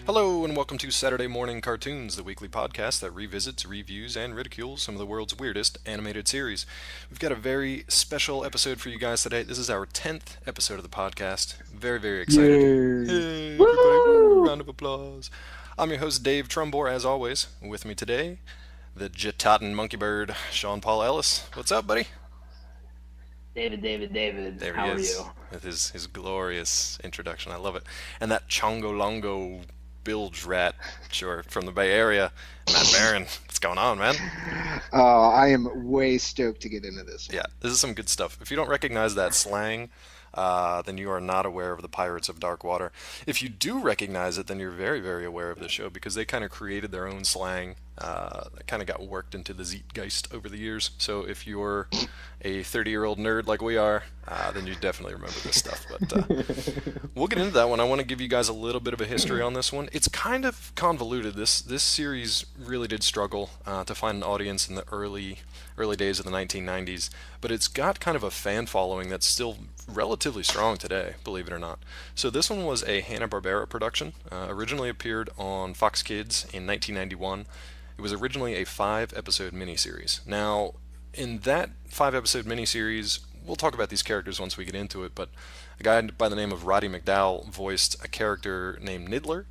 Hello, and welcome to Saturday Morning Cartoons, the weekly podcast that revisits, reviews, and ridicules some of the world's weirdest animated series. We've got a very special episode for you guys today. This is our 10th episode of the podcast. Very excited. Hey, everybody, woo, round of applause. I'm your host, Dave Trumbore, as always. With me today, the Jitaten Monkey Bird, Sean Paul Ellis. What's up, buddy? David. There How he are is, you? with his glorious introduction. I love it. And that Chongolongo bilge rat, sure, from the Bay Area, Matt Barron. What's going on, man? Oh, I am way stoked to get into this Yeah, one. this is some good stuff. If you don't recognize that slang, then you are not aware of the Pirates of Darkwater. If you do recognize it, then you're very aware of the show because they kind of created their own slang That kind of got worked into the zeitgeist over the years. So if you're a 30-year-old nerd like we are, then you definitely remember this stuff. But we'll get into that one. I want to give you guys a little bit of a history on this one. It's kind of convoluted. This series really did struggle to find an audience in the early days of the 1990s, but it's got kind of a fan following that's still relatively strong today, believe it or not. So this one was a Hanna-Barbera production. Originally appeared on Fox Kids in 1991. It was originally a 5-episode miniseries. Now, in that 5-episode miniseries, we'll talk about these characters once we get into it, but a guy by the name of Roddy McDowall voiced a character named Niddler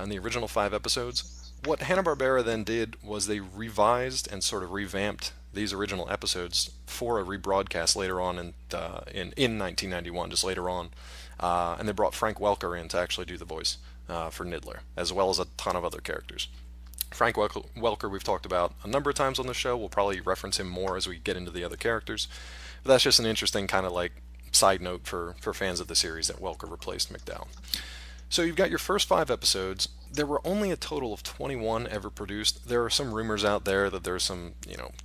in the original 5 episodes. What Hanna-Barbera then did was they revised and sort of revamped these original episodes for a rebroadcast later on in 1991, just later on, and they brought Frank Welker in to actually do the voice for Niddler, as well as a ton of other characters. Frank Welker we've talked about a number of times on the show. We'll probably reference him more as we get into the other characters. But that's just an interesting kind of like side note for fans of the series that Welker replaced McDowell. So you've got your first 5 episodes. There were only a total of 21 ever produced. There are some rumors out there that there's some,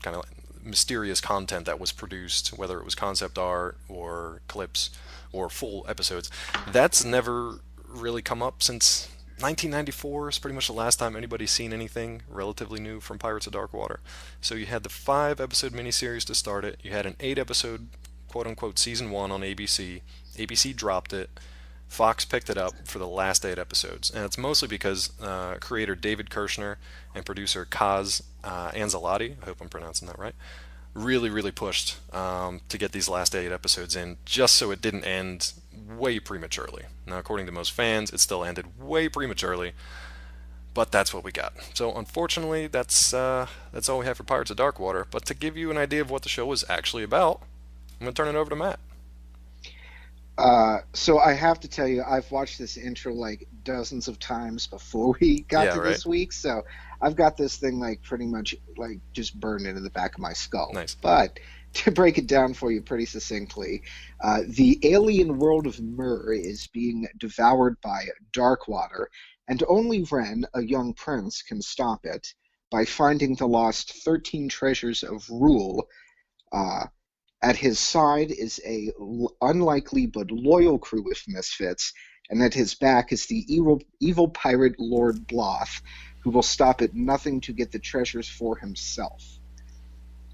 kind of mysterious content that was produced, whether it was concept art or clips or full episodes. That's never really come up since 1994 is pretty much the last time anybody's seen anything relatively new from Pirates of Dark Water. So you had the 5-episode miniseries to start it. You had an 8-episode quote-unquote season 1 on ABC. ABC dropped it. Fox picked it up for the last 8 episodes. And it's mostly because creator David Kirshner and producer Kaz Anzalati, I hope I'm pronouncing that right, really pushed to get these last 8 episodes in, just so it didn't end way prematurely. Now, according to most fans, it still ended way prematurely, but that's what we got. So, unfortunately, that's all we have for Pirates of Dark Water. But to give you an idea of what the show was actually about, I'm going to turn it over to Matt. So I have to tell you, I've watched this intro like dozens of times before we got to this week, so I've got this thing like pretty much like just burned into the back of my skull. Nice. But to break it down for you pretty succinctly, the alien world of Myr is being devoured by dark water, and only Ren, a young prince, can stop it by finding the lost 13 treasures of rule. At his side is a unlikely but loyal crew of misfits, and at his back is the evil pirate Lord Bloth, who will stop at nothing to get the treasures for himself.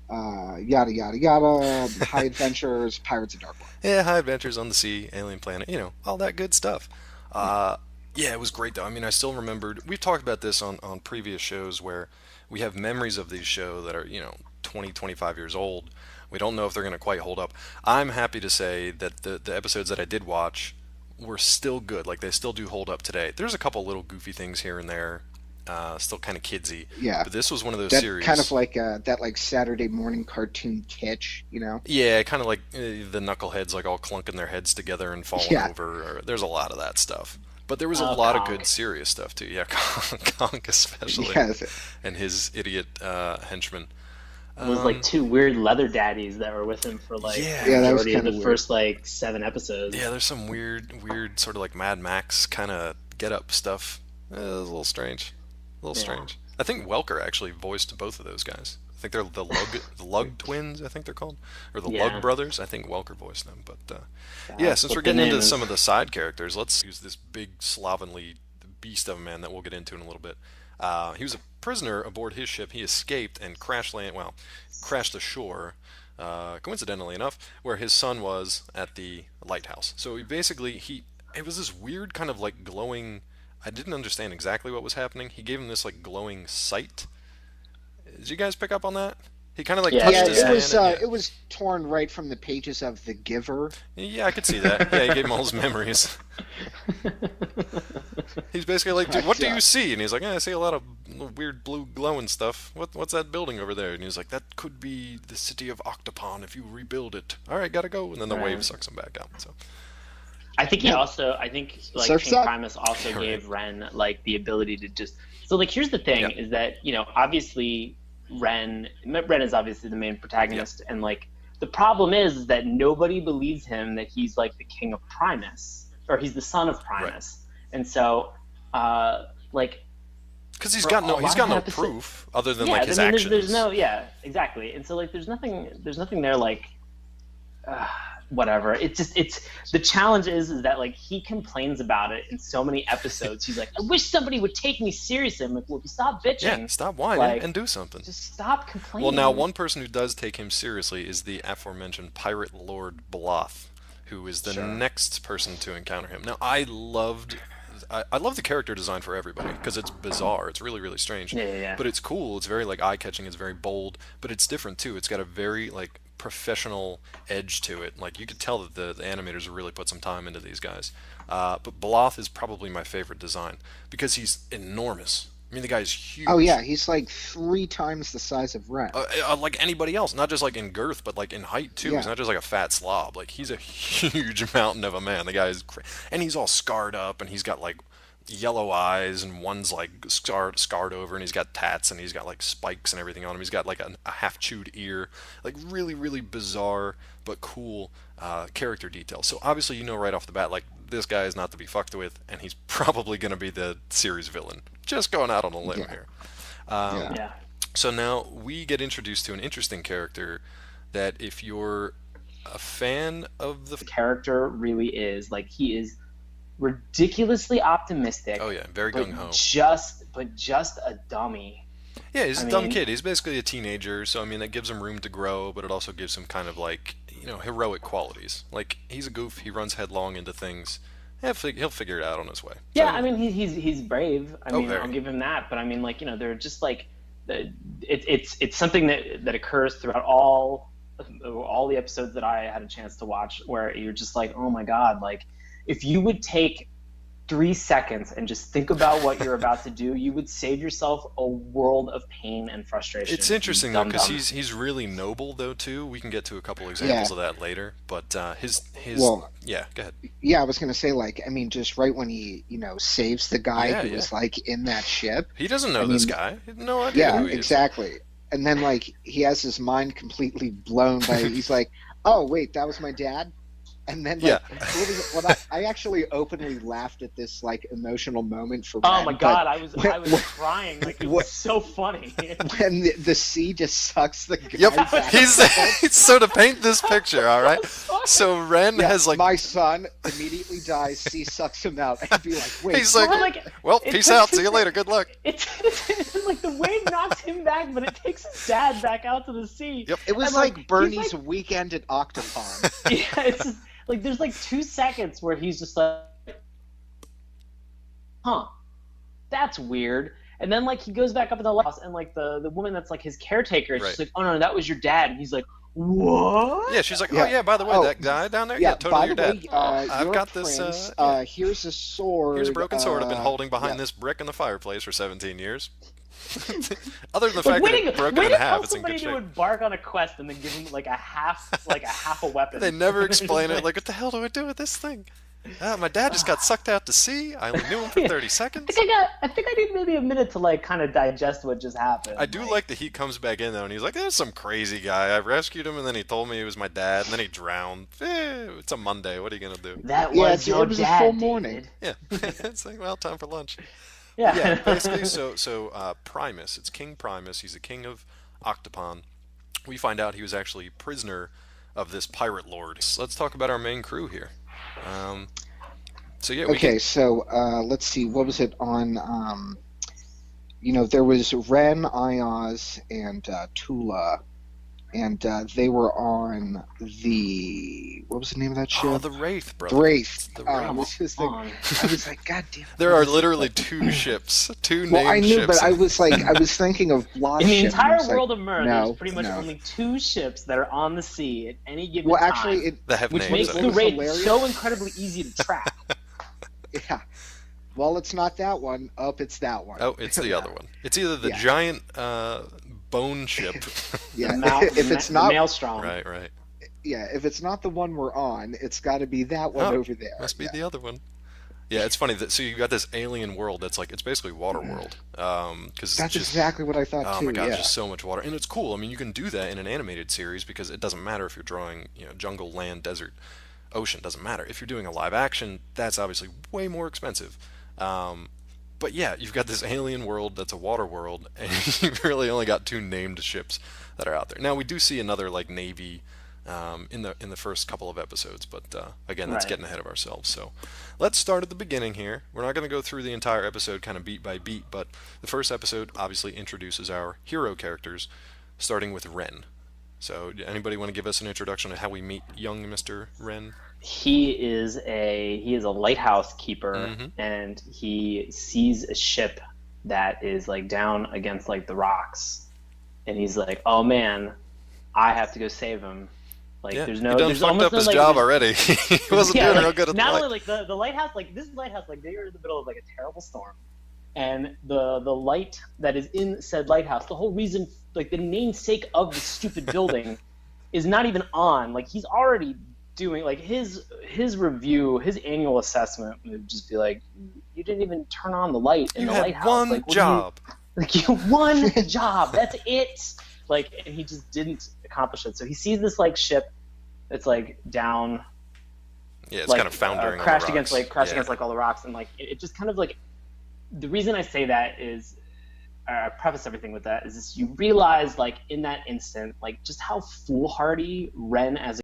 Yada yada yada. High adventures, Pirates of Dark Water. Yeah, high adventures on the sea, alien planet, all that good stuff. Yeah, it was great though. I mean, I still remembered. We've talked about this on previous shows where we have memories of these shows that are 20, 25 years old. We don't know if they're going to quite hold up. I'm happy to say that the episodes that I did watch were still good. Like, they still do hold up today. There's a couple little goofy things here and there, still kind of kidsy. Yeah. But this was one of those that series. Kind of like that like Saturday morning cartoon kitsch, Yeah, kind of like the knuckleheads like all clunking their heads together and falling over. There's a lot of that stuff. But there was a lot of good serious stuff too. Yeah, Conk especially. Yeah. And his idiot henchman. It was like 2 weird leather daddies that were with him for like the majority of the first like 7 episodes. Yeah, there's some weird sort of like Mad Max kind of get up stuff. It was a little strange. Strange. I think Welker actually voiced both of those guys. I think they're the Lug twins, I think they're called. Or the Lug brothers. I think Welker voiced them. But since we're getting into some of the side characters, let's use this big slovenly beast of a man that we'll get into in a little bit. He was a prisoner aboard his ship. He escaped and crashed ashore, coincidentally enough, where his son was at the lighthouse. So it was this weird kind of like glowing. I didn't understand exactly what was happening. He gave him this like glowing sight. Did you guys pick up on that? He kind of like touched his hand. It was torn right from the pages of The Giver. Yeah, I could see that. Yeah, he gave him all his memories. He's basically like, dude, what do you see? And he's like, I see a lot of weird blue glowing stuff. What's that building over there? And he's like, that could be the city of Octopon if you rebuild it. All right, gotta go. And then the wave sucks him back out. So I think King Primus also gave Ren like the ability to just. So like, here's the thing: is that obviously Ren is obviously the main protagonist, and like the problem is that nobody believes him that he's like the king of Primus, or he's the son of Primus, and so Because for a he's lot of got no episodes. proof other than Yeah, like I his mean, there's actions. no, yeah, exactly. And so like there's nothing there like uh, whatever. It's just it's the challenge is that like he complains about it in so many episodes. He's like, I wish somebody would take me seriously. I'm like, well, if you stop Yeah, bitching, stop whining like and do something. just stop Well, now complaining. one person who does take him seriously is the aforementioned pirate lord Bloth, who is the Sure. next person to encounter him. Now, I love the character design for everybody because it's bizarre. It's really really strange, Yeah, yeah, yeah. but it's cool. It's very like eye catching. It's very bold, but it's different too. It's got a very like professional edge to it. Like you could tell that the animators have really put some time into these guys. But Bloth is probably my favorite design because he's enormous. I mean, the guy's Oh huge. yeah, he's like 3 times the size of Ren. Like anybody else, not just like in girth, but like in height too. He's Yeah. not just like a fat slob. Like he's a huge mountain of a man. The guy is, and he's all scarred up, and he's got like yellow eyes, and one's like scarred over, and he's got tats, and he's got like spikes and everything on him. He's got like a half chewed ear, like really really bizarre but cool character details. So obviously you know right off the bat, like this guy is not to be fucked with, and he's probably gonna be the series villain. Just going out on a limb Yeah. here. Yeah. Yeah. So now we get introduced to an interesting character that if you're a fan of the Character really is like he is ridiculously oh optimistic, yeah, very but gung ho. just a dummy. Yeah, he's I a dumb mean, kid. He's basically a teenager, so I mean that gives him room to grow, but it also gives him kind of like heroic qualities. Like he's a goof. He runs headlong into things. He'll figure it out on his way. So yeah, I anyway, mean he's brave. I oh mean I'll very. give him that. But I mean like they're just like it's something that occurs throughout all the episodes that I had a chance to watch where you're just like oh my god like if you would take 3 seconds and just think about what you're about to do, you would save yourself a world of pain and frustration. It's You interesting though dumb because dumb. he's really noble though too. We can get to a couple examples Yeah. of that later, but his Well, yeah, go ahead. yeah, I was gonna say like I mean just right when he, saves the guy Yeah, who yeah. was like in that ship. He doesn't I know this mean, guy. He had no idea yeah, who he is. exactly. And then like he has his mind completely blown by he's like, "Oh, wait, that was my dad?" And then Yeah. like I actually openly laughed at this like emotional moment for Oh my Ren, but god, I was crying like it when, was so funny. when the sea just sucks the guy Yep, back he's down. so to paint this picture. All right, so Ren Yeah, has like my son immediately dies. Sea sucks him out. I'd be like, wait, he's like, Well, what? like well, it peace took out. See you later. Good luck. it's like the wave knocks him back, but it takes his dad back out to the sea. Yep. It was And, like he's Bernie's like, weekend at Octopon. yeah, it's just, like there's like 2 seconds where he's just like, huh, that's weird. And then like he goes back up in the house, and like the woman that's like his caretaker, is Right. just like, oh no, that was your dad, and he's like, what? Yeah, she's like, oh Yeah. yeah, by the way, Oh, that guy down there, Yeah, totally by your the dad. way, I've your got this. prince, Yeah. here's a sword. Here's a broken sword I've been holding behind yeah. this brick in the fireplace for 17 years. Other than the Like, fact that it's broken way in to half, tell it's in somebody good to shape. embark on a quest and then give him like a half a weapon. They never explain it. Like, what the hell do I do with this thing? My dad just got sucked out to sea. I only knew him for 30 seconds. I think I need maybe a minute to like kind of digest what just happened. I do like that he comes back in though, and he's like, "There's some crazy guy. I rescued him, and then he told me he was my dad, and then he drowned. It's a Monday. What are you gonna do?" that Yeah, was your it was a dad, full morning. David. Yeah, it's like, well, time for lunch. Yeah. Yeah, basically. So Primus. It's King Primus. He's the king of Octopon. We find out he was actually prisoner of this pirate lord. So let's talk about our main crew here. Um, so yeah, we Okay, get so let's see. What was it on? There was Ren, Ayaz, and Tula, and they were on the what was the name of that oh ship? the Wraith, brother. Wraith. The I Wraith. was just on. I was like, God damn. There are literally two ships, two Well, I named knew, ships. but I was like, I was thinking of Lost In the Ship, and I entire was like, world of Mer, no, there's pretty much no. only 2 ships that are on the sea at any given Well, time, actually, that have which names. makes What the was Wraith hilarious- so incredibly easy to track. yeah. Well, it's not that one. It's that one. Oh, it's the Yeah. other one. It's either the Yeah. giant bone ship. Yeah. The If it's the not, Maelstrom. Right, right. yeah, if it's not the one we're on, it's got to be that one Oh, over there. Must be Yeah. the other one. Yeah, it's funny that so you got this alien world that's like it's basically water world. Because That's just exactly what I thought oh too. my god, yeah. just so much water, and it's cool. I mean, you can do that in an animated series because it doesn't matter if you're drawing, jungle, land, desert, ocean. Doesn't matter if you're doing a live action. That's obviously way more expensive. But yeah, you've got this alien world that's a water world, and you've really only got two named ships that are out there. Now we do see another like navy in the first couple of episodes, but again, that's Right. getting ahead of ourselves. So let's start at the beginning here. We're not going to go through the entire episode kind of beat by beat, but the first episode obviously introduces our hero characters, starting with Ren. So anybody want to give us an introduction to how we meet young Mr. Ren? He is a lighthouse keeper, Mm-hmm. and he sees a ship that is like down against like the rocks, and he's like, "Oh man, I have to go save him." Like Yeah, he done there's fucked almost up no his like job already. He wasn't yeah, doing real like good at the not light. only like the lighthouse, like this lighthouse, like they are in the middle of like a terrible storm, and the light that is in said lighthouse, the whole reason, like the namesake of the stupid building, is not even on. Like he's already doing like his review, his annual assessment would just be like, you didn't even turn on the light in You the had lighthouse. one Like what do you job. like you one job. That's it. Like and he just didn't accomplish it. So he sees this like ship that's like down Yeah, it's kind like of foundering on the crashed against rocks. Yeah. all the rocks and like it just kind of like the reason I say that is I preface everything with that is this, you realize like in that instant like just how foolhardy Ren as